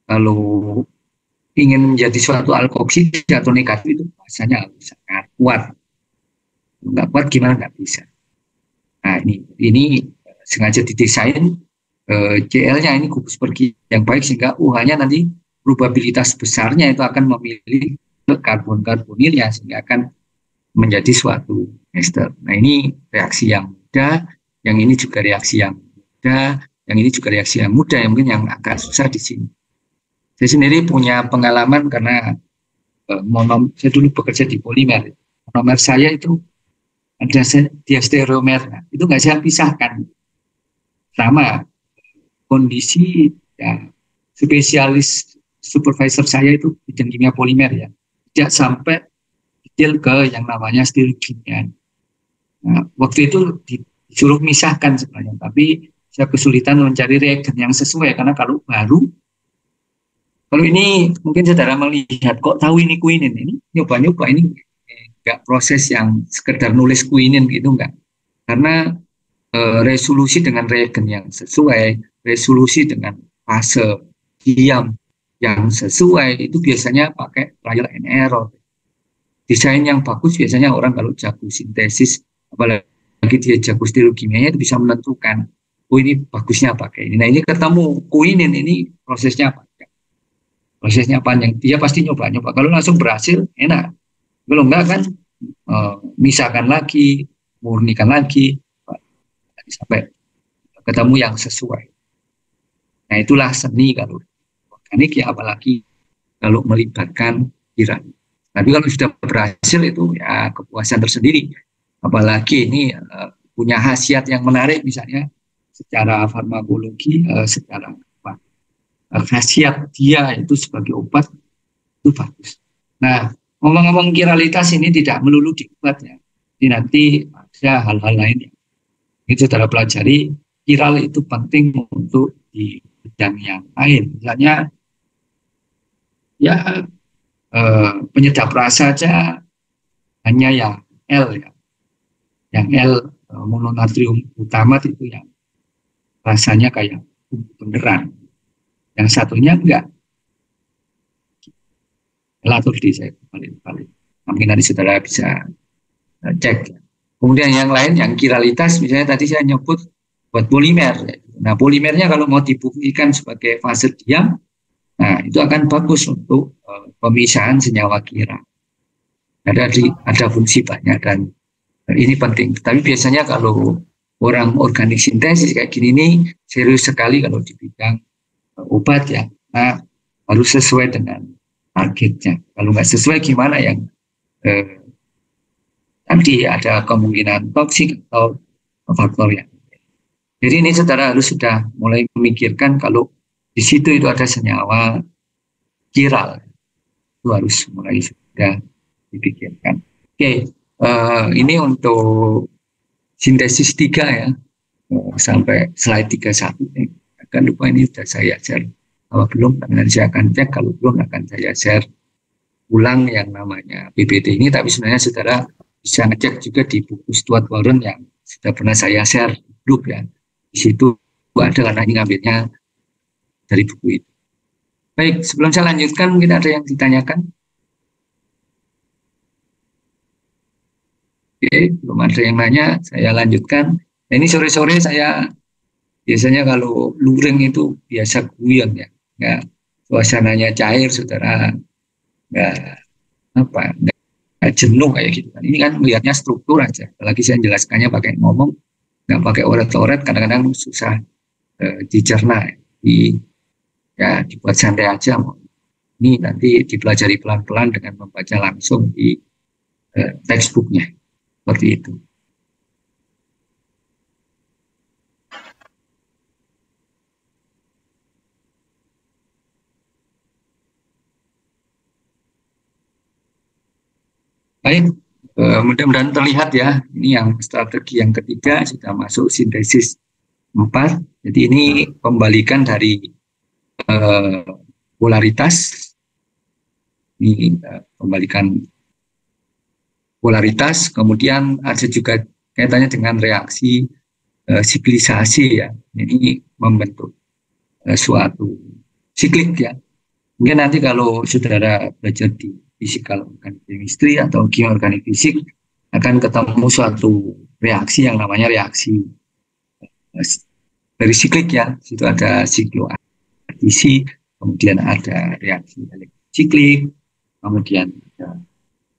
kalau ingin menjadi suatu alkoksi atau negatif itu rasanya sangat kuat. Nggak kuat gimana nggak bisa. Nah ini sengaja didesain CL-nya ini gugus pergi yang baik sehingga UH-nya nanti probabilitas besarnya itu akan memilih karbon-karbonil ya, sehingga akan menjadi suatu ester. Nah ini reaksi yang mudah, yang ini juga reaksi yang mudah, yang ini juga reaksi yang mudah, yang mungkin yang agak susah di sini. Saya sendiri punya pengalaman karena saya dulu bekerja di polimer. Monomer saya itu ada diastereomer, itu nggak saya pisahkan. Sama kondisi ya, spesialis supervisor saya itu bidang kimia polimer ya, tidak sampai detail ke yang namanya stereokimia. Nah, waktu itu disuruh misahkan sebenarnya, tapi saya kesulitan mencari reagen yang sesuai karena kalau baru Kalau ini mungkin saudara melihat kok tahu ini quinine, ini nyoba-nyoba ini enggak proses yang sekedar nulis quinine gitu enggak. Karena resolusi dengan reagen yang sesuai, resolusi dengan fase diam yang sesuai itu biasanya pakai trial and error. Desain yang bagus biasanya orang kalau jago sintesis, apalagi dia jago stereokimianya itu bisa menentukan, oh ini bagusnya pakai ini. Nah ini ketemu quinine ini prosesnya apa? Prosesnya panjang. Dia pasti nyoba-nyoba. Kalau langsung berhasil, enak. Kalau enggak kan, misalkan lagi, murnikan lagi, sampai ketemu yang sesuai. Nah itulah seni kalau organik ya, apalagi kalau melibatkan pikiran. Tapi kalau sudah berhasil itu ya kepuasan tersendiri. Apalagi ini punya khasiat yang menarik misalnya secara farmakologi, secara apa, khasiat dia itu sebagai obat itu bagus. Nah, ngomong-ngomong kiralitas ini tidak melulu di obat ya. Ini nanti ada hal-hal lain yang ini saudara pelajari. Kiral itu penting untuk di bidang yang lain. Misalnya ya penyedap rasa saja hanya yang L ya. Yang L mononatrium utama itu yang rasanya kayak beneran. Yang satunya enggak. Latur di saya balik-balik. Mungkin nanti saudara bisa cek. Kemudian yang lain, yang kiralitas, misalnya tadi saya nyebut buat polimer. Nah, polimernya kalau mau dibuktikan sebagai fase diam, nah itu akan bagus untuk pemisahan senyawa kira. Ada fungsi banyak dan ini penting. Tapi biasanya kalau orang organik sintesis kayak gini nih serius sekali kalau di bidang obat ya. Nah, harus sesuai dengan targetnya. Kalau nggak sesuai gimana yang nanti ada kemungkinan toksik atau faktor yang. Jadi ini saudara harus sudah mulai memikirkan kalau di situ itu ada senyawa kiral, itu harus mulai sudah dipikirkan. Oke, ini untuk sintesis 3 ya, sampai slide 31. Akan lupa ini sudah saya share. Kalau belum, nanti saya akan cek. Kalau belum, akan saya share ulang yang namanya PPT ini. Tapi sebenarnya saudara bisa ngecek juga di buku Stuart Warren yang sudah pernah saya share grup ya. Di situ ada karena ini ngambilnya dari buku itu. Baik, sebelum saya lanjutkan mungkin ada yang ditanyakan. Oke, belum ada yang nanya, saya lanjutkan. Nah, ini sore-sore saya biasanya kalau luring itu biasa guyon ya, nggak suasananya cair, saudara, nggak apa, nggak jenuh kayak gitu. Ini kan melihatnya struktur aja. Apalagi saya jelaskannya pakai ngomong, nggak pakai oret-oret, kadang-kadang susah dicerna. Ya dibuat santai aja. Ini nanti dipelajari pelan-pelan dengan membaca langsung di textbooknya. Seperti itu. Baik, mudah-mudahan terlihat ya. Ini yang strategi yang ketiga sudah masuk sintesis 4. Jadi ini pembalikan dari polaritas. Ini pembalikan polaritas. Kemudian ada juga kaitannya dengan reaksi siklisasi ya. Ini membentuk suatu siklik ya. Mungkin nanti kalau saudara belajar di fisikal organik chemistry atau kimia organik fisik akan ketemu suatu reaksi yang namanya reaksi dari siklik ya. Situ ada sikloadisi, kemudian ada reaksi elektrosiklik, kemudian ada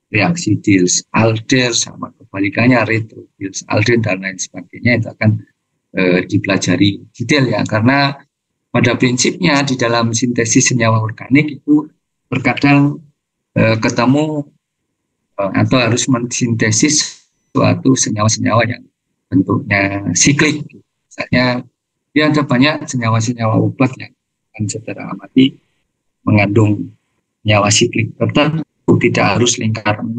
reaksi Diels-Alder sama kebalikannya retro Diels-Alder dan lain sebagainya. Itu akan dipelajari detail ya, karena pada prinsipnya di dalam sintesis senyawa organik itu terkadang ketemu atau harus mensintesis suatu senyawa-senyawa yang bentuknya siklik. Misalnya, dia ada banyak senyawa-senyawa obat yang akan saudara amati mengandung senyawa siklik tertentu, tidak harus lingkar 6,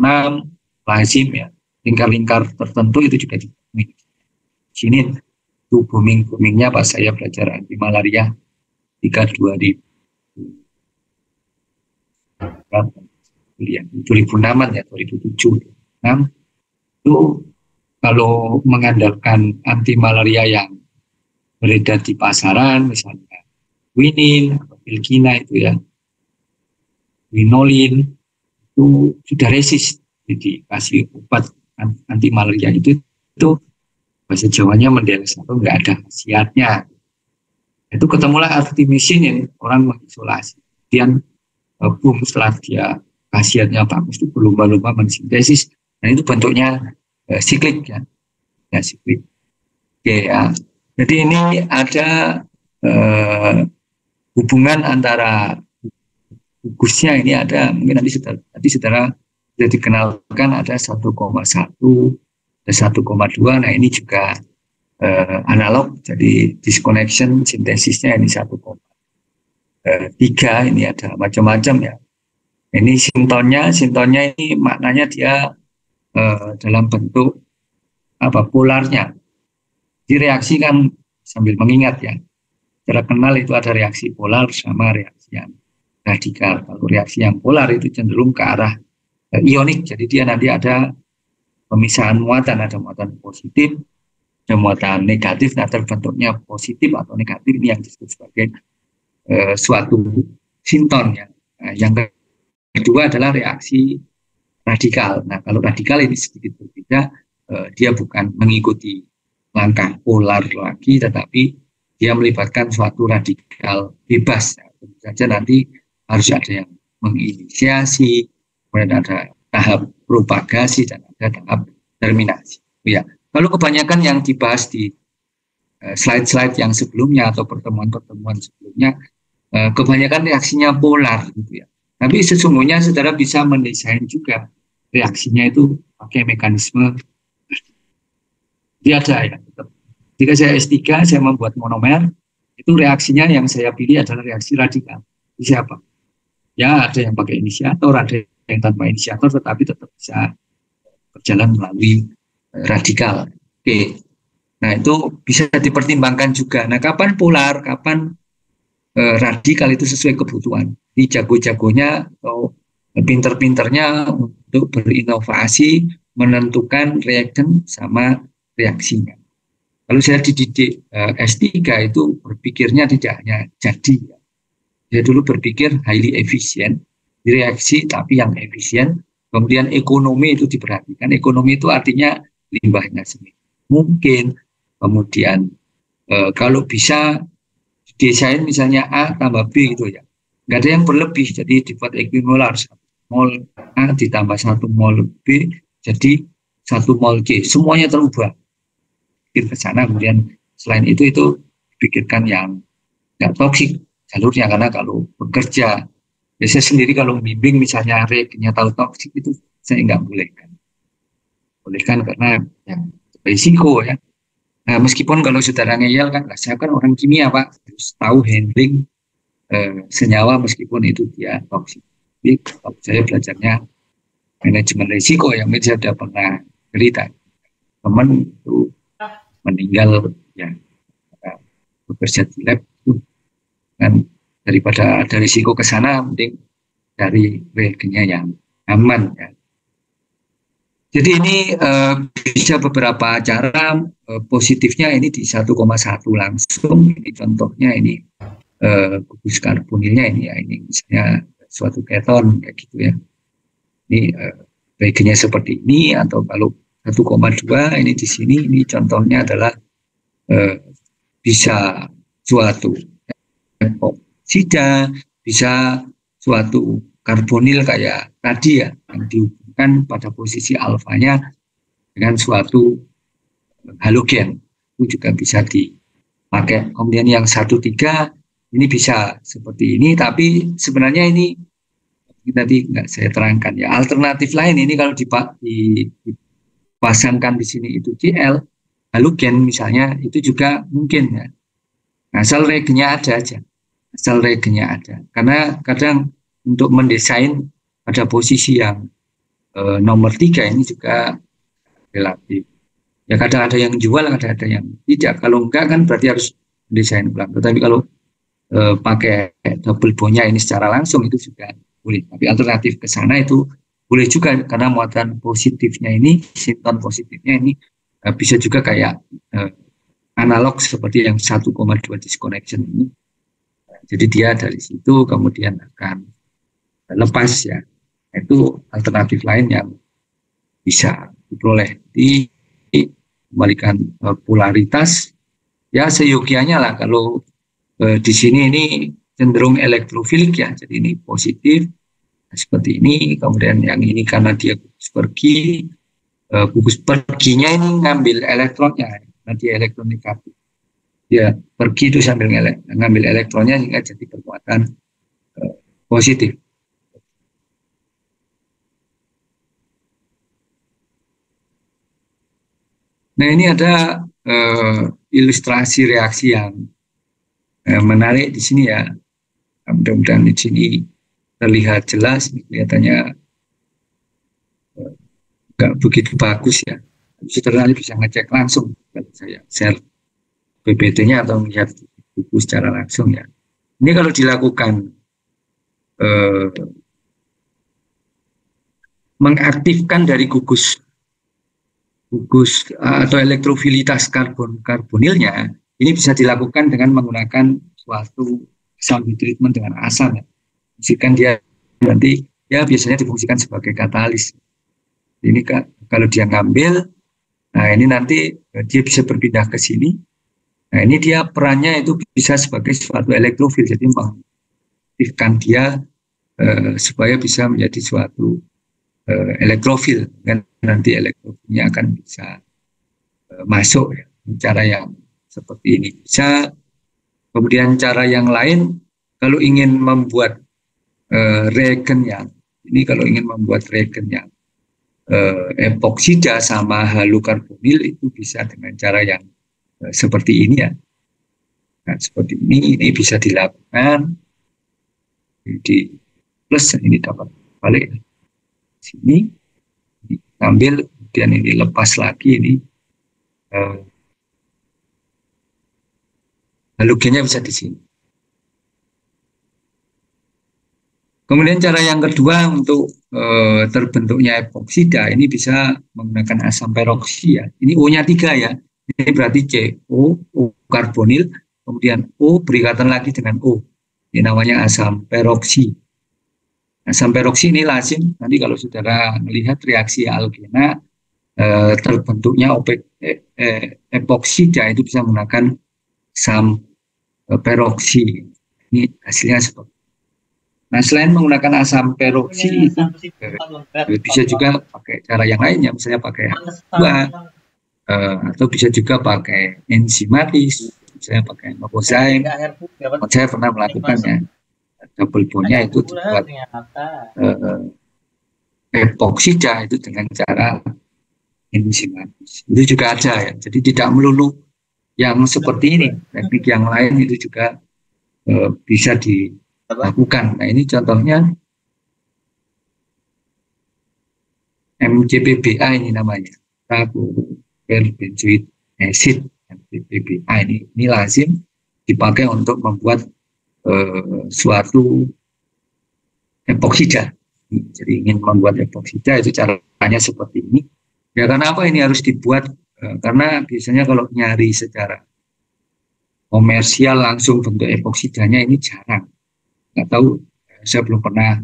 lazim ya. Lingkar-lingkar tertentu itu juga ditemui. Sini itu booming-boomingnya pas saya belajar anti malaria 2000 kuliah 2006 ya, 2007. Nah, itu kalau mengandalkan anti malaria yang beredar di pasaran, misalnya quinine atau Bilgina itu ya, winolin, itu sudah resist, jadi kasih obat anti malaria itu bahasa Jawanya mendeles atau nggak ada khasiatnya. Itu ketemulah artemisinin, orang mengisolasi. Kemudian boom setelah dia khasiatnya bagus itu berlomba-lomba mensintesis, dan itu bentuknya siklik ya, ya siklik. Oke ya. Jadi ini ada hubungan antara gugusnya, ini ada mungkin nanti saudara sudah dikenalkan ada 1,1 dan 1,2. Nah ini juga analog, jadi disconnection sintesisnya ini 1,3. Ini ada macam-macam ya. Ini sintonnya ini maknanya dia dalam bentuk polarnya. Di reaksi kan sambil mengingat ya, secara kenal itu ada reaksi polar sama reaksi yang radikal. Kalau reaksi yang polar itu cenderung ke arah ionik, jadi dia nanti ada pemisahan muatan, ada muatan positif, ada muatan negatif. Nah, terbentuknya positif atau negatif ini yang disebut sebagai suatu sinton ya. Nah, yang kedua adalah reaksi radikal. Nah, kalau radikal ini sedikit berbeda, dia bukan mengikuti langkah polar lagi, tetapi dia melibatkan suatu radikal bebas. Ya, tentu saja nanti harus ada yang menginisiasi, kemudian ada tahap propagasi dan ada tahap terminasi. Ya, kalau kebanyakan yang dibahas di slide-slide yang sebelumnya atau pertemuan-pertemuan sebelumnya, kebanyakan reaksinya polar gitu ya. Tapi sesungguhnya saudara bisa mendesain juga reaksinya itu pakai mekanisme. Dia ada ya. Jika saya S3, saya membuat monomer, itu reaksinya yang saya pilih adalah reaksi radikal. Siapa? Ya ada yang pakai inisiator, ada yang tanpa inisiator, tetapi tetap bisa berjalan melalui radikal. Oke. Nah itu bisa dipertimbangkan juga. Nah kapan polar, kapan radikal itu sesuai kebutuhan. Di jago-jagonya atau pinter-pinternya untuk berinovasi menentukan reagen sama reaksinya. Kalau saya dididik S3 itu berpikirnya tidak hanya jadi. Dia dulu berpikir highly efisien, reaksi tapi yang efisien. Kemudian ekonomi itu diperhatikan. Ekonomi itu artinya limbahnya sendiri. Mungkin kemudian kalau bisa desain misalnya A tambah B gitu ya. Nggak ada yang berlebih, jadi dibuat equimolar. 1 mol A ditambah 1 mol B, jadi 1 mol C. Semuanya terubah. Pikir ke sana, kemudian selain itu pikirkan yang nggak toksik jalurnya, karena kalau bekerja, saya sendiri kalau membimbing misalnya reagennya tahu toksik itu saya nggak bolehkan. Bolehkan karena ya, risiko ya. Nah, meskipun kalau saudara ngeyel kan, saya kan orang kimia Pak, harus tahu handling senyawa meskipun itu dia toksik. Jadi kalau saya belajarnya manajemen risiko yang saya sudah pernah cerita. Teman itu meninggal ya bekerja di lab itu kan, daripada ada risiko ke sana mending dari reagennya yang aman ya. Jadi ini bisa beberapa cara. Positifnya ini di 1,1 langsung. Ini contohnya ini gugus karbonilnya ini ya, ini misalnya suatu keton kayak gitu ya. Ini reagennya seperti ini, atau kalau 1,2 ini di sini, ini contohnya adalah bisa suatu oksida, bisa suatu karbonil kayak tadi ya, yang dihubungkan pada posisi alfanya dengan suatu halogen, itu juga bisa dipakai. Kemudian yang 1,3 ini bisa seperti ini, tapi sebenarnya ini tadi nggak saya terangkan ya. Alternatif lain ini kalau dipasangkan di sini itu Cl, halogen misalnya, itu juga mungkin ya. Asal reagennya ada aja. Asal reagennya ada. Karena kadang untuk mendesain pada posisi yang nomor 3 ini juga relatif. Ya kadang ada yang jual, kadang ada yang tidak. Kalau enggak kan berarti harus mendesain ulang. Tetapi kalau pakai double bondnya ini secara langsung itu juga boleh. Tapi alternatif ke sana itu boleh juga karena muatan positifnya ini, sinton positifnya ini bisa juga kayak analog seperti yang 1,2 disconnection ini. Jadi dia dari situ kemudian akan lepas ya. Itu alternatif lain yang bisa diperoleh. Di kembalikan polaritas ya seyogianya lah. Kalau di sini ini cenderung elektrofilik ya, jadi ini positif seperti ini. Kemudian yang ini karena dia gugus pergi, gugus perginya ini ngambil elektronnya, nanti elektron negatif. Dia pergi itu sambil ngambil elektronnya sehingga jadi kekuatan positif. Nah ini ada ilustrasi reaksi yang menarik di sini ya. Mudah-mudahan di sini terlihat jelas, kelihatannya nggak begitu bagus ya. Saudara bisa ngecek langsung kalau saya share PPT-nya atau melihat buku secara langsung ya. Ini kalau dilakukan mengaktifkan dari gugus atau elektrofilitas karbonilnya, ini bisa dilakukan dengan menggunakan suatu asam treatment dengan asam ya. Fungsikan dia nanti ya biasanya difungsikan sebagai katalis. Ini kalau dia ngambil, nah ini nanti dia bisa berpindah ke sini. Nah ini dia perannya itu bisa sebagai suatu elektrofil, jadi mengaktifkan dia supaya bisa menjadi suatu elektrofil, dan nanti elektrofilnya akan bisa masuk ya. Cara yang seperti ini bisa. Kemudian cara yang lain, kalau ingin membuat reagen yang ini, kalau ingin membuat reagen yang epoksida sama halokarbonil itu bisa dengan cara yang seperti ini ya. Nah, seperti ini bisa dilakukan di plus, ini dapat balik sini, ambil, kemudian ini lepas lagi, ini halogennya bisa di sini. Kemudian cara yang kedua untuk terbentuknya epoksida ini bisa menggunakan asam peroksi ya. Ini O-nya 3 ya. Ini berarti CO, O karbonil, kemudian O berikatan lagi dengan O. Ini namanya asam peroksi. Asam peroksi ini lazim nanti kalau saudara melihat reaksi algena terbentuknya epoksida itu bisa menggunakan asam peroksi. Ini hasilnya seperti. Nah, selain menggunakan asam peroksi itu bisa juga pakai cara yang lainnya, misalnya pakai H2 atau bisa juga pakai enzimatis, misalnya pakai novozyme. Saya pernah melakukannya. Double bondnya itu dibuat epoksida itu dengan cara enzimatis. Itu juga ada ya. Jadi tidak melulu yang seperti ini, teknik yang lain itu juga bisa dilakukan. Nah ini contohnya MCPBA ini namanya, carbobenzoic acid. MCPBA ini lazim dipakai untuk membuat suatu epoksida. Jadi ingin membuat epoksida itu caranya seperti ini. Ya karena apa ini harus dibuat? Karena biasanya kalau nyari secara komersial langsung bentuk epoksidanya ini jarang. Nggak tahu, saya belum pernah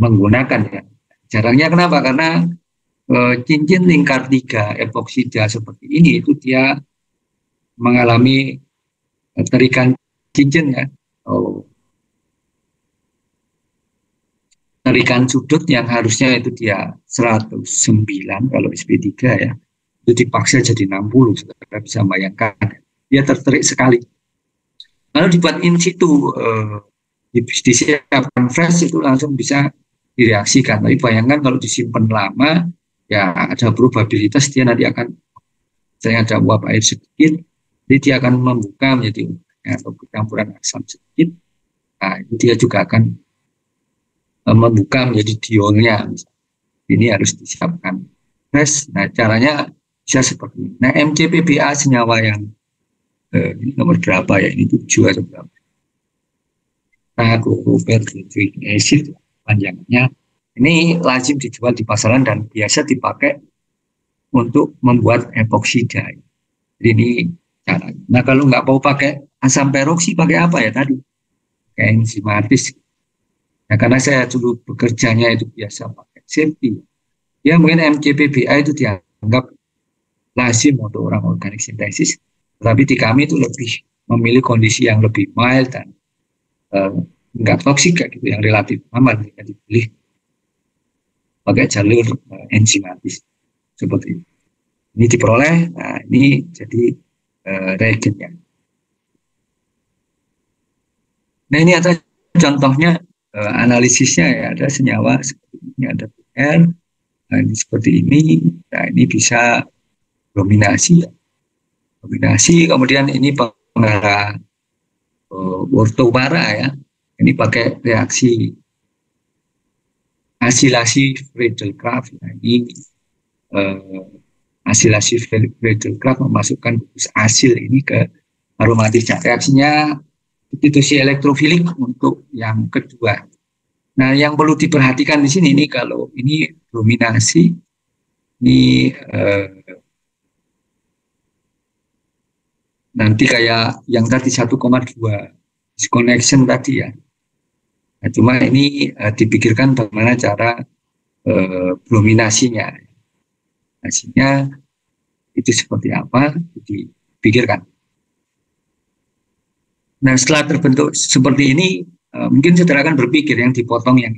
menggunakan ya. Jarangnya kenapa? Karena cincin lingkar 3 epoksida seperti ini itu dia mengalami terikan cincin ya. Terikan sudut yang harusnya itu dia 109 kalau SP3 ya, itu dipaksa jadi 60. Saudara bisa bayangkan dia terterik sekali. Kalau dibuat in situ disiapkan fresh itu langsung bisa direaksikan. Tapi bayangkan kalau disimpan lama ya ada probabilitas dia nanti akan, misalnya ada uap air sedikit, jadi dia akan membuka menjadi atau campuran asam sedikit. Nah, dia juga akan membuka menjadi diolnya. Ini harus disiapkan fresh. Nah, caranya bisa seperti ini. Nah, MCPBA senyawa yang ini nomor berapa ya? Ini 7 atau berapa? chloroperoxylic acid panjangnya. Ini lazim dijual di pasaran dan biasa dipakai untuk membuat epoksida. Jadi ini cara. Nah kalau nggak mau pakai asam peroksi, pakai apa ya tadi? Kayak enzimatis. Nah karena saya dulu bekerjanya itu biasa pakai safety. Ya mungkin MCPBA itu dianggap lazim untuk orang organik sintesis. Tapi di kami itu lebih memilih kondisi yang lebih mild dan nggak toksik kayak gitu, yang relatif aman jika dipilih pakai jalur enzimatis seperti ini. Ini diperoleh, nah ini jadi reagennya. Nah ini ada contohnya analisisnya ya, ada senyawa seperti ini, ada PR, nah, ini seperti ini, nah ini bisa dominasi, ya. Dominasi, kemudian ini pengarah ortopara ya, ini pakai reaksi asilasi Friedel-Crafts. Nah, ini asilasi Friedel-Crafts memasukkan asil ini ke aromatisnya. Reaksinya substitusi elektrofilik untuk yang kedua. Nah, yang perlu diperhatikan di sini ini kalau ini dominasi, ini nanti kayak yang tadi 1,2 disconnection tadi ya. Nah, cuma ini dipikirkan bagaimana cara dominasinya. Hasilnya itu seperti apa, dipikirkan. Nah, setelah terbentuk seperti ini, mungkin saudara akan berpikir yang dipotong yang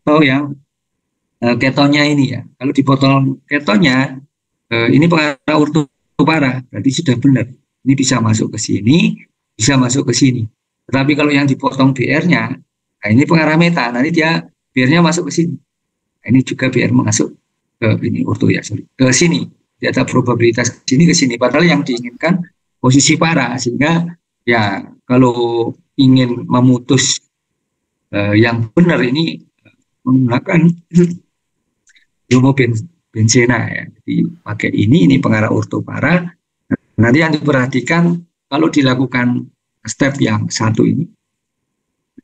atau yang ketonnya ini ya. Kalau dipotong ketonnya, ini pengarah ortopara, berarti sudah benar. Ini bisa masuk ke sini, bisa masuk ke sini. Tetapi kalau yang dipotong BR-nya, nah ini pengarah meta, nanti dia BR-nya masuk ke sini. Nah, ini juga BR masuk ke ini orto ya, sorry, ke sini. Dia ada probabilitas ke sini. Padahal yang diinginkan posisi para, sehingga ya kalau ingin memutus yang benar ini menggunakan bromobenzena ya. Jadi pakai ini pengarah ortopara. Nanti yang diperhatikan kalau dilakukan step yang satu ini,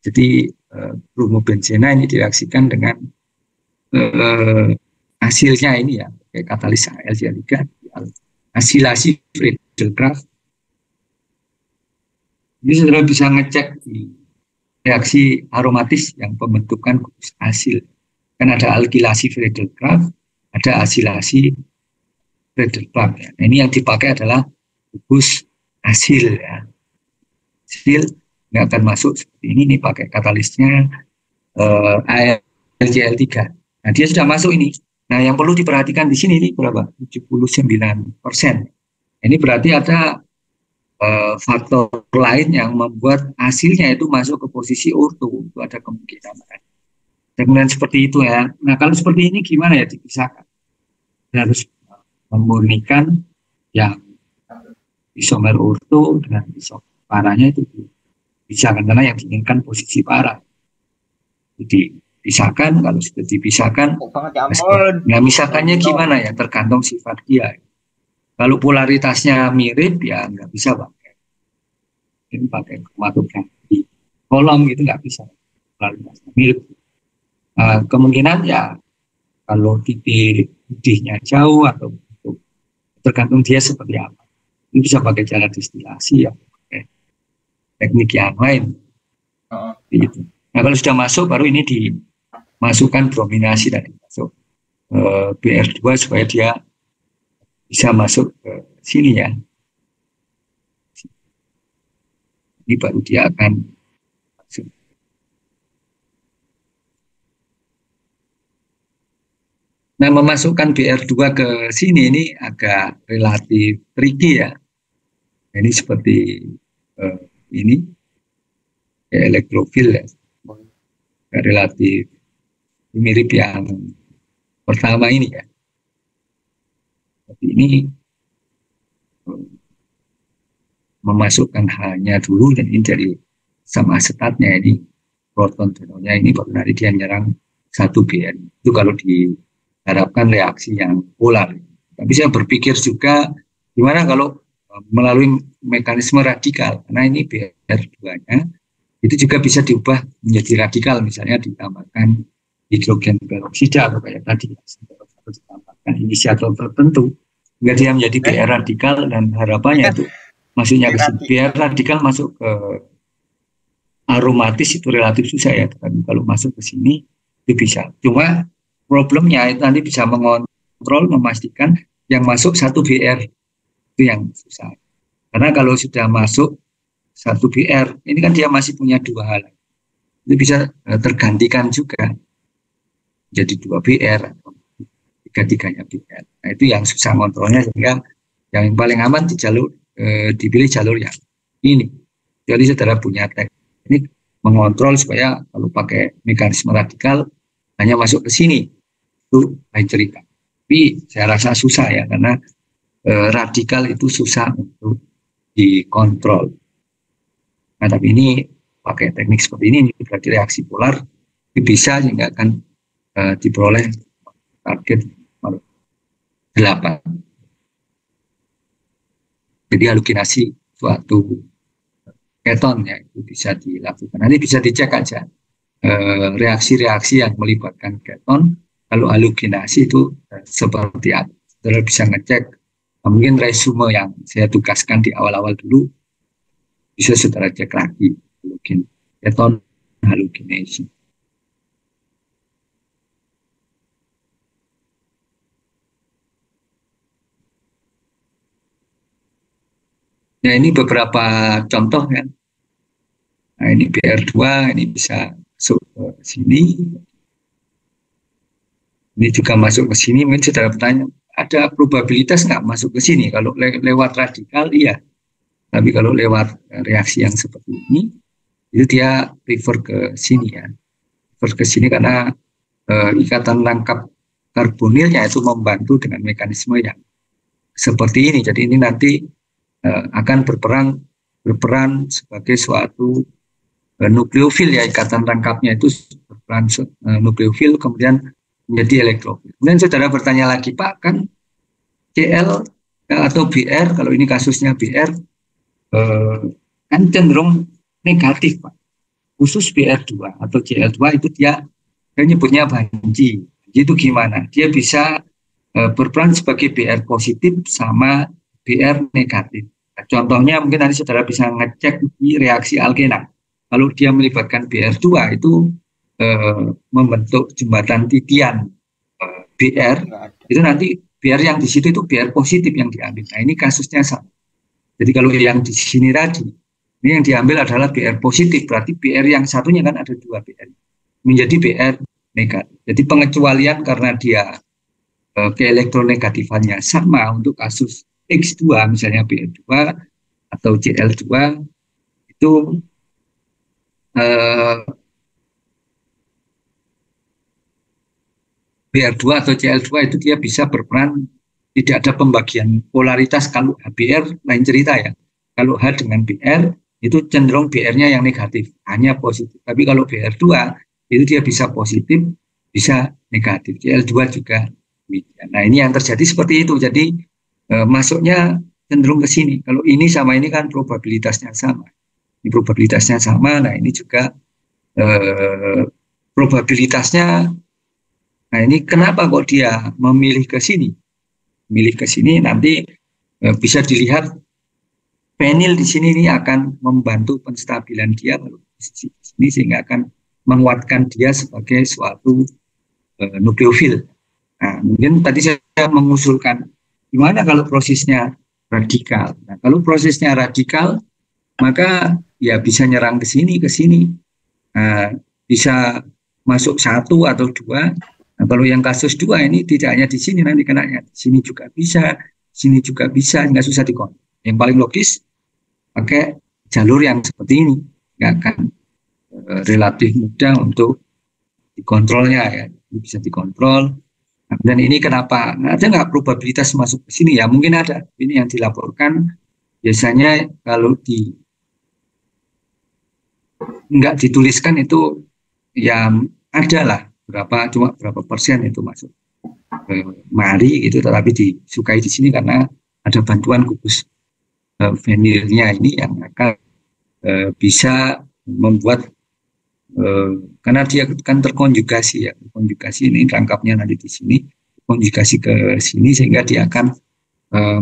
jadi bromobenzena ini direaksikan dengan hasilnya ini ya, kayak katalis AlCl3, asilasi Friedel-Crafts. Ini saudara bisa ngecek di reaksi aromatis yang pembentukan gugus asil. Kan ada alkilasi Friedel-Crafts, ada asilasi Friedel-Crafts. Ya. Nah, ini yang dipakai adalah gugus asil ya. Asil nggak akan masuk seperti ini pakai katalisnya AlCl3. Nah, dia sudah masuk ini. Nah, yang perlu diperhatikan di sini ini berapa? 79%. Ini berarti ada faktor lain yang membuat hasilnya itu masuk ke posisi orto. Itu ada kemungkinan. Kemudian seperti itu ya. Nah, kalau seperti ini gimana ya dipisahkan? Harus memurnikan yang isomer orto dengan isomer parahnya itu dipisahkan karena yang diinginkan posisi parah. Jadi dipisahkan, kalau sudah dipisahkan, nah misalkannya gimana ya, tergantung sifat dia. Kalau polaritasnya mirip ya nggak bisa pakai. Ini pakai kromatografi kolom gitu nggak bisa. Polaritasnya mirip. Kemungkinan ya kalau titik putihnya jauh atau tergantung dia seperti apa. Ini bisa pakai cara distilasi ya, pakai teknik yang lain. Gitu. Nah kalau sudah masuk baru ini dimasukkan brominasi dan masuk BR2 supaya dia bisa masuk ke sini ya. Ini baru dia akan masuk. Nah, memasukkan BR2 ke sini ini agak relatif tricky ya. Ini seperti ini ya, elektrofil ya. Relatif mirip yang pertama ini ya. Tapi ini memasukkan hanya dulu dan ini dari sama asetatnya ini proton donornya ini baru nanti dia nyerang 1BN. Itu kalau diharapkan reaksi yang polar. Tapi saya berpikir juga gimana kalau melalui mekanisme radikal, karena ini BR2-nya Itu juga bisa diubah menjadi radikal, misalnya ditambahkan hidrogen peroksida atau kayak tadi atau ditambahkan inisiator tertentu sehingga dia menjadi BR radikal, dan harapannya itu masuknya ke sini. BR radikal masuk ke aromatis itu relatif susah ya, tapi kalau masuk ke sini itu bisa. Cuma problemnya itu nanti bisa mengontrol, memastikan yang masuk satu BR, itu yang susah. Karena kalau sudah masuk satu BR, ini kan dia masih punya dua hal, itu bisa tergantikan juga jadi dua BR atau tiga-tiganya BR. Nah, itu yang susah kontrolnya, sehingga yang paling aman di jalur dipilih jalur yang ini. Jadi saudara punya teknik mengontrol supaya kalau pakai mekanisme radikal hanya masuk ke sini, itu lain cerita. Tapi saya rasa susah ya, karena radikal itu susah untuk dikontrol. Nah, tapi ini pakai teknik seperti ini berarti reaksi polar bisa sehingga akan diperoleh target 8. Jadi halusinasi suatu keton ya, itu bisa dilakukan. Nanti bisa dicek aja reaksi-reaksi yang melibatkan keton. Kalau halusinasi itu seperti apa? Saudara bisa ngecek. Mungkin resume yang saya tugaskan di awal-awal dulu bisa saudara cek lagi. Mungkin keton halusinasi. Nah, ini beberapa contoh kan. Nah, ini BR2, ini bisa masuk ke sini. Ini juga masuk ke sini. Mungkin saudara bertanya, ada probabilitas nggak masuk ke sini? Kalau lewat radikal, iya. Tapi kalau lewat reaksi yang seperti ini, itu dia prefer ke sini ya. Prefer ke sini karena ikatan rangkap karbonilnya itu membantu dengan mekanisme yang seperti ini. Jadi ini nanti akan berperan sebagai suatu nukleofil ya, ikatan rangkapnya itu berperan nukleofil kemudian menjadi elektrofil. Kemudian saudara bertanya lagi, Pak, kan Cl atau Br, kalau ini kasusnya Br kan cenderung negatif, Pak. Khusus Br2 atau Cl2 itu dia nyebutnya banji. Itu gimana? Dia bisa berperan sebagai Br positif sama Br negatif. Nah, contohnya mungkin nanti saudara bisa ngecek di reaksi alkena. Kalau dia melibatkan Br2 itu membentuk jembatan titian Br, itu nanti Br yang di situ itu Br positif yang diambil. Nah, ini kasusnya sama. Jadi kalau yang di sini tadi, ini yang diambil adalah BR positif, berarti BR yang satunya kan ada dua BR, menjadi BR negatif. Jadi pengecualian karena dia keelektronegatifannya sama untuk kasus X2, misalnya BR2 atau CL2, itu BR2 atau CL2 itu dia bisa berperan, tidak ada pembagian polaritas. Kalau HBr lain cerita ya. Kalau H dengan BR itu cenderung BR-nya yang negatif, hanya positif. Tapi kalau BR2 itu dia bisa positif, bisa negatif. CL2 juga demikian. Nah, ini yang terjadi seperti itu. Jadi masuknya cenderung ke sini. Kalau ini sama ini kan probabilitasnya sama. Ini probabilitasnya sama. Nah, ini juga probabilitasnya. Nah, ini kenapa kok dia memilih ke sini? Memilih ke sini nanti bisa dilihat penil di sini ini akan membantu penstabilan dia di sini sehingga akan menguatkan dia sebagai suatu nukleofil. Nah, mungkin tadi saya mengusulkan gimana kalau prosesnya radikal. Nah, kalau prosesnya radikal maka ya bisa nyerang ke sini, bisa masuk satu atau dua. Nah, kalau yang kasus 2 ini tidak hanya di sini nanti kenanya, di sini juga bisa, sini juga bisa, nggak susah dikontrol. Yang paling logis pakai jalur yang seperti ini, nggak akan relatif mudah untuk dikontrolnya ya, bisa dikontrol. Nah, dan ini kenapa? Ada nggak probabilitas masuk ke sini ya? Mungkin ada. Ini yang dilaporkan biasanya kalau nggak dituliskan itu ya ada lah. Cuma berapa persen itu masuk mari gitu, tetapi disukai di sini karena ada bantuan gugus vinilnya ini yang akan bisa membuat karena dia kan terkonjugasi ya, konjugasi ini rangkapnya nanti di sini, konjugasi ke sini sehingga dia akan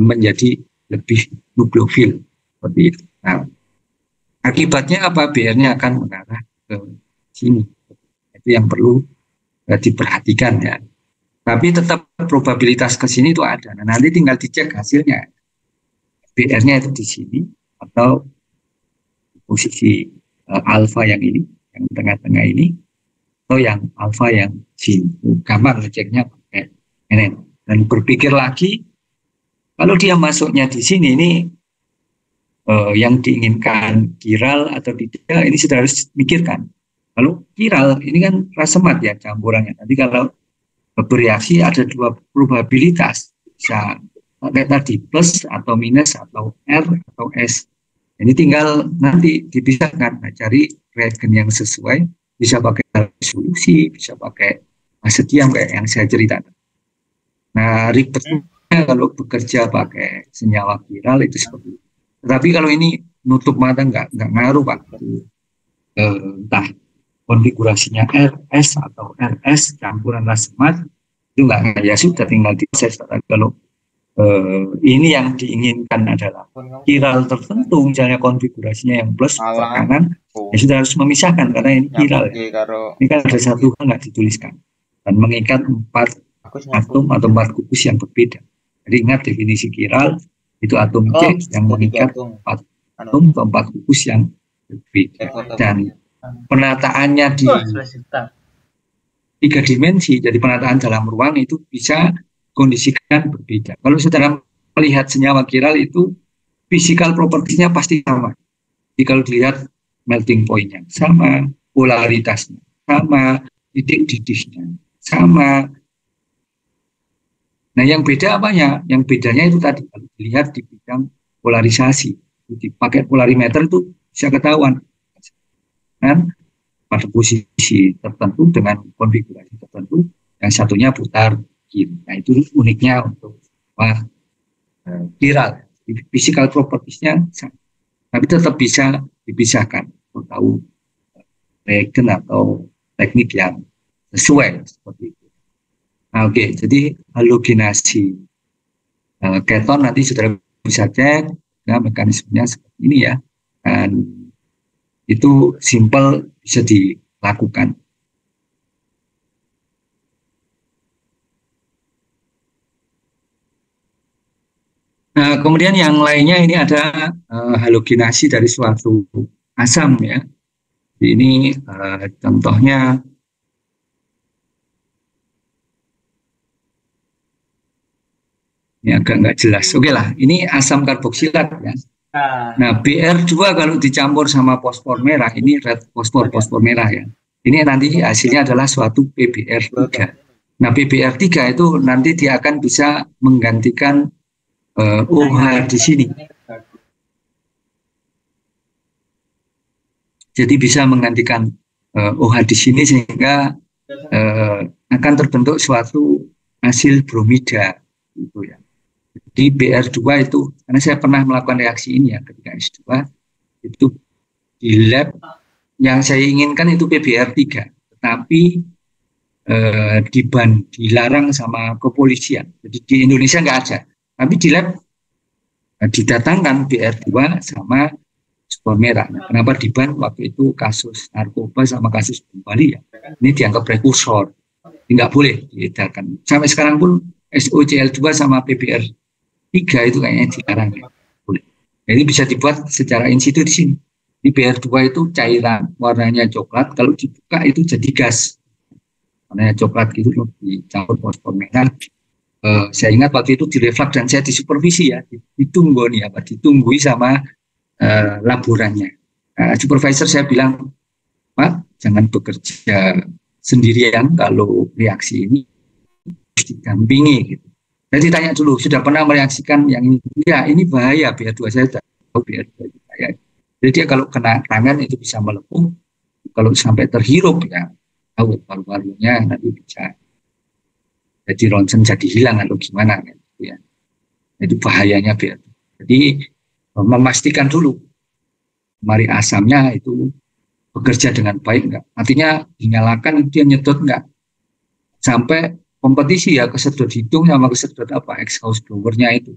menjadi lebih nukleofil seperti itu. Nah, akibatnya apa? BR-nya akan mengarah ke sini. Itu yang perlu diperhatikan ya. Tapi tetap probabilitas ke sini itu ada. Nah, nanti tinggal dicek hasilnya. BR-nya itu di sini atau posisi alfa yang ini, yang tengah-tengah ini, atau yang alfa yang sini. Gampang ngeceknya pakai ini. Dan berpikir lagi, kalau dia masuknya di sini, ini yang diinginkan kiral atau tidak, ini sudah harus pikirkan. Kalau kiral, ini kan rasemat ya campurannya. Nanti kalau bereaksi ada dua probabilitas, bisa pakai tadi plus atau minus atau R atau S. Ini tinggal nanti dipisahkan, nah, cari reagen yang sesuai, bisa pakai solusi, bisa pakai asetiam kayak yang saya ceritakan. Nah, ribetnya kalau bekerja pakai senyawa viral itu seperti itu. Tetapi kalau ini nutup mata nggak ngaruh Pak. Entah konfigurasinya RS atau RS campuran rasemat itu nggak, ya sudah tinggal diproses. Kalau ini yang diinginkan adalah kiral tertentu, misalnya konfigurasinya yang plus ke kanan, ya sudah harus memisahkan karena ini kiral. Ya. Ini kan ada satu hal nggak dituliskan dan mengikat 4 atom atau 4 gugus yang berbeda. Jadi ingat definisi kiral itu atom C yang mengikat 4 atom atau 4 gugus yang berbeda. Dan penataannya di 3 dimensi, jadi penataan dalam ruang itu bisa kondisikan berbeda. Kalau saudara melihat senyawa kiral itu physical propertiesnya pasti sama. Jadi kalau dilihat melting point-nya sama, polaritasnya sama, titik didihnya sama. Nah, yang beda apanya? Yang bedanya itu tadi kalau dilihat di bidang polarisasi, dipakai polarimeter itu bisa ketahuan. Dan pada posisi tertentu dengan konfigurasi tertentu, yang satunya putar kiri. Nah, itu uniknya untuk kiral. Physical propertiesnya sama. Tapi tetap bisa dipisahkan untuk tahu reagen atau teknik yang sesuai seperti itu. Nah, oke, jadi halogenasi keton nanti saudara bisa cek ya, mekanismenya seperti ini ya, dan itu simple bisa dilakukan. Nah, kemudian yang lainnya ini ada halogenasi dari suatu asam ya. Ini contohnya ini agak nggak jelas. Oke lah, ini asam karboksilat ya. Nah, BR2 kalau dicampur sama fosfor merah, ini red fosfor merah ya. Ini nanti hasilnya adalah suatu PBr3. Nah, PBr3 itu nanti dia akan bisa menggantikan OH di sini. Jadi bisa menggantikan OH di sini sehingga akan terbentuk suatu hasil bromida gitu ya. Di BR2 itu, karena saya pernah melakukan reaksi ini ya ketika S2, itu di lab yang saya inginkan itu PBR3, tetapi dilarang sama kepolisian. Jadi di Indonesia nggak ada, tapi di lab didatangkan BR2 sama fosfor merah. Nah, kenapa diban? Waktu itu kasus narkoba sama kasus bom Bali ya, ini dianggap prekursor, nggak boleh diedarkan. Sampai sekarang pun SOCl2 sama PBR3 itu kayaknya dilarang ya. Boleh. Jadi bisa dibuat secara in situ di sini. Di BR2 itu cairan warnanya coklat, kalau dibuka itu jadi gas. Warnanya coklat gitu loh, dicampur fosfor merah. Saya ingat waktu itu direfleks dan saya disupervisi ya, ditunggui sama laborannya. Supervisor saya bilang, Pak, jangan bekerja sendirian kalau reaksi ini harus didampingi gitu. Jadi tanya dulu, sudah pernah mereaksikan yang ini? Ya, ini bahaya, BR2 saya sudah tahu BR2 itu bahaya. Jadi dia kalau kena tangan itu bisa melepuh, kalau sampai terhirup ya, tahu paru-parunya nanti bisa jadi ronsen, jadi hilang atau gimana gitu ya. Itu bahayanya BR2. Jadi memastikan dulu, mari asamnya itu bekerja dengan baik nggak. Artinya dinyalakan dia nyedot nggak sampai kompetisi ya kesedot hidung sama kesedot apa exhaust blowernya itu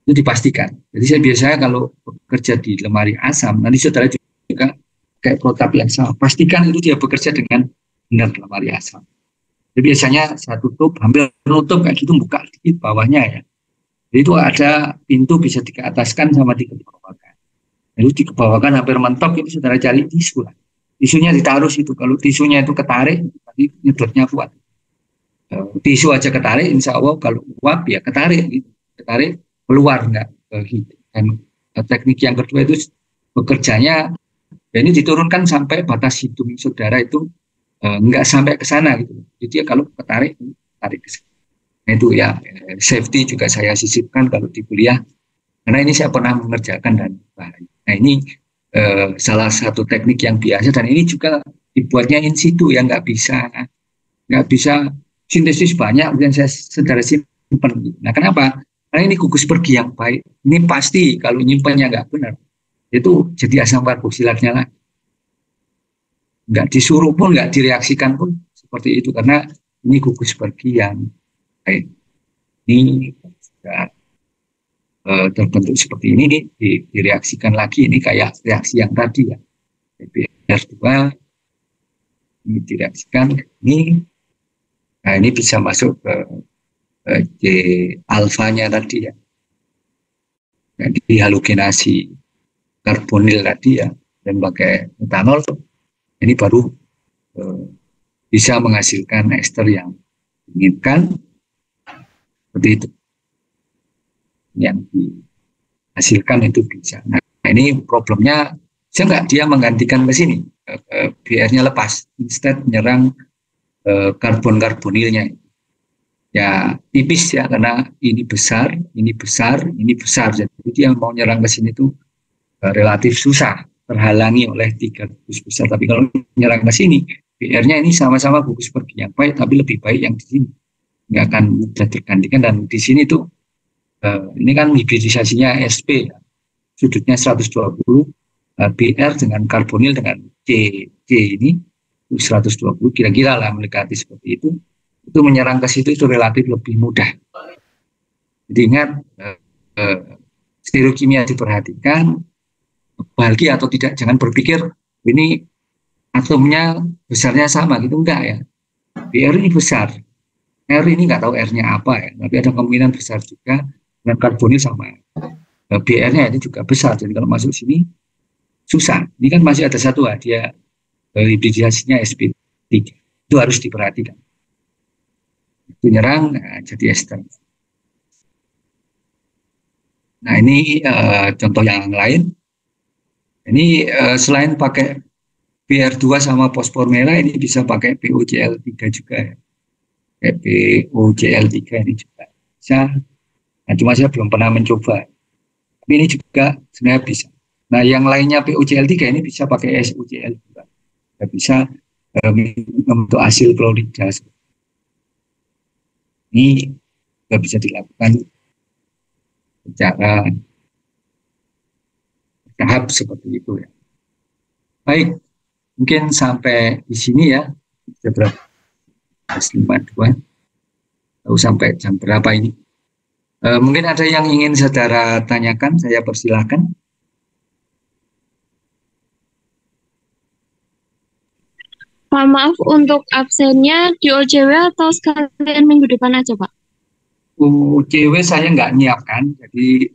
dipastikan. Jadi saya biasanya kalau bekerja di lemari asam, nanti saudara juga kayak protap yang sama, pastikan itu dia bekerja dengan benar lemari asam. Jadi biasanya saya tutup, hampir nutup kayak gitu, buka dikit bawahnya ya. Jadi itu ada pintu bisa dikeataskan sama dikebawahkan. Lalu dikebawahkan hampir mentok, itu saudara cari tisu lah. Tisunya ditaruh situ. Kalau tisunya itu ketarik, nanti nyedotnya kuat. Tisu aja ketarik, insya Allah kalau uap ya ketarik, gitu. Ketarik keluar nggak gitu. Dan teknik yang kedua itu bekerjanya, ya ini diturunkan sampai batas hidung saudara itu nggak sampai ke sana gitu. Jadi ya kalau ketarik, tarik ke sana. Nah, itu ya safety juga saya sisipkan kalau di kuliah, karena ini saya pernah mengerjakan dan bahaya. Nah ini salah satu teknik yang biasa dan ini juga dibuatnya in situ ya, nggak bisa sintesis banyak yang saya saudara simpan. Nah kenapa? Karena ini gugus pergi yang baik. Ini pasti kalau nyimpannya nggak benar, itu jadi asam karboksilatnya lah. Nggak disuruh pun, nggak direaksikan pun seperti itu, karena ini gugus pergi yang baik. Ini sudah terbentuk seperti ini nih, direaksikan lagi. Ini kayak reaksi yang tadi ya, BR2 ini direaksikan ini. Nah ini bisa masuk ke C alfanya tadi ya, jadi halogenasi karbonil tadi ya, dan pakai metanol ini baru bisa menghasilkan ester yang diinginkan seperti itu, yang dihasilkan itu bisa. Nah ini problemnya bisa nggak dia menggantikan ke sini, BR-nya lepas, instead menyerang karbon-karbonilnya. Ya tipis ya, karena ini besar, ini besar, ini besar. Jadi dia mau nyerang ke sini tuh relatif susah, terhalangi oleh 3 gugus besar. Tapi kalau nyerang ke sini, BR-nya ini sama-sama gugus pergi yang baik, tapi lebih baik yang di sini. Nggak akan mudah tergantikan. Dan di sini tuh, ini kan hibridisasinya SP, ya. Sudutnya 120, BR dengan karbonil dengan C ini 120, kira-kira lah mendekati seperti itu menyerang ke situ itu relatif lebih mudah. Jadi ingat, stereokimia diperhatikan, bahagia atau tidak, jangan berpikir ini atomnya besarnya sama gitu, enggak ya. BR ini besar, R ini nggak tahu R-nya apa ya, tapi ada kemungkinan besar juga, dan karbonil sama. BR-nya ini juga besar, jadi kalau masuk sini susah. Ini kan masih ada satu dia hibridisasinya sp3, itu harus diperhatikan. Menyerang, nah, jadi ester. Nah ini contoh yang lain. Ini selain pakai BR2 sama fosfor merah, ini bisa pakai POCl3 juga ya. POCl3 ini juga bisa. Nah, cuma saya belum pernah mencoba. Tapi ini juga sebenarnya bisa. Nah yang lainnya POCl3 ini bisa pakai SOCl juga. Bisa untuk hasil klorida. Ini juga bisa dilakukan secara bertahap seperti itu ya. Baik, mungkin sampai di sini ya. Sudah berapa? 52. Tahu sampai jam berapa ini? Mungkin ada yang ingin saudara tanyakan, saya persilahkan.
Pak, maaf, untuk absennya di OJW atau sekalian minggu depan aja, Pak?
OJW saya nggak nyiapkan, jadi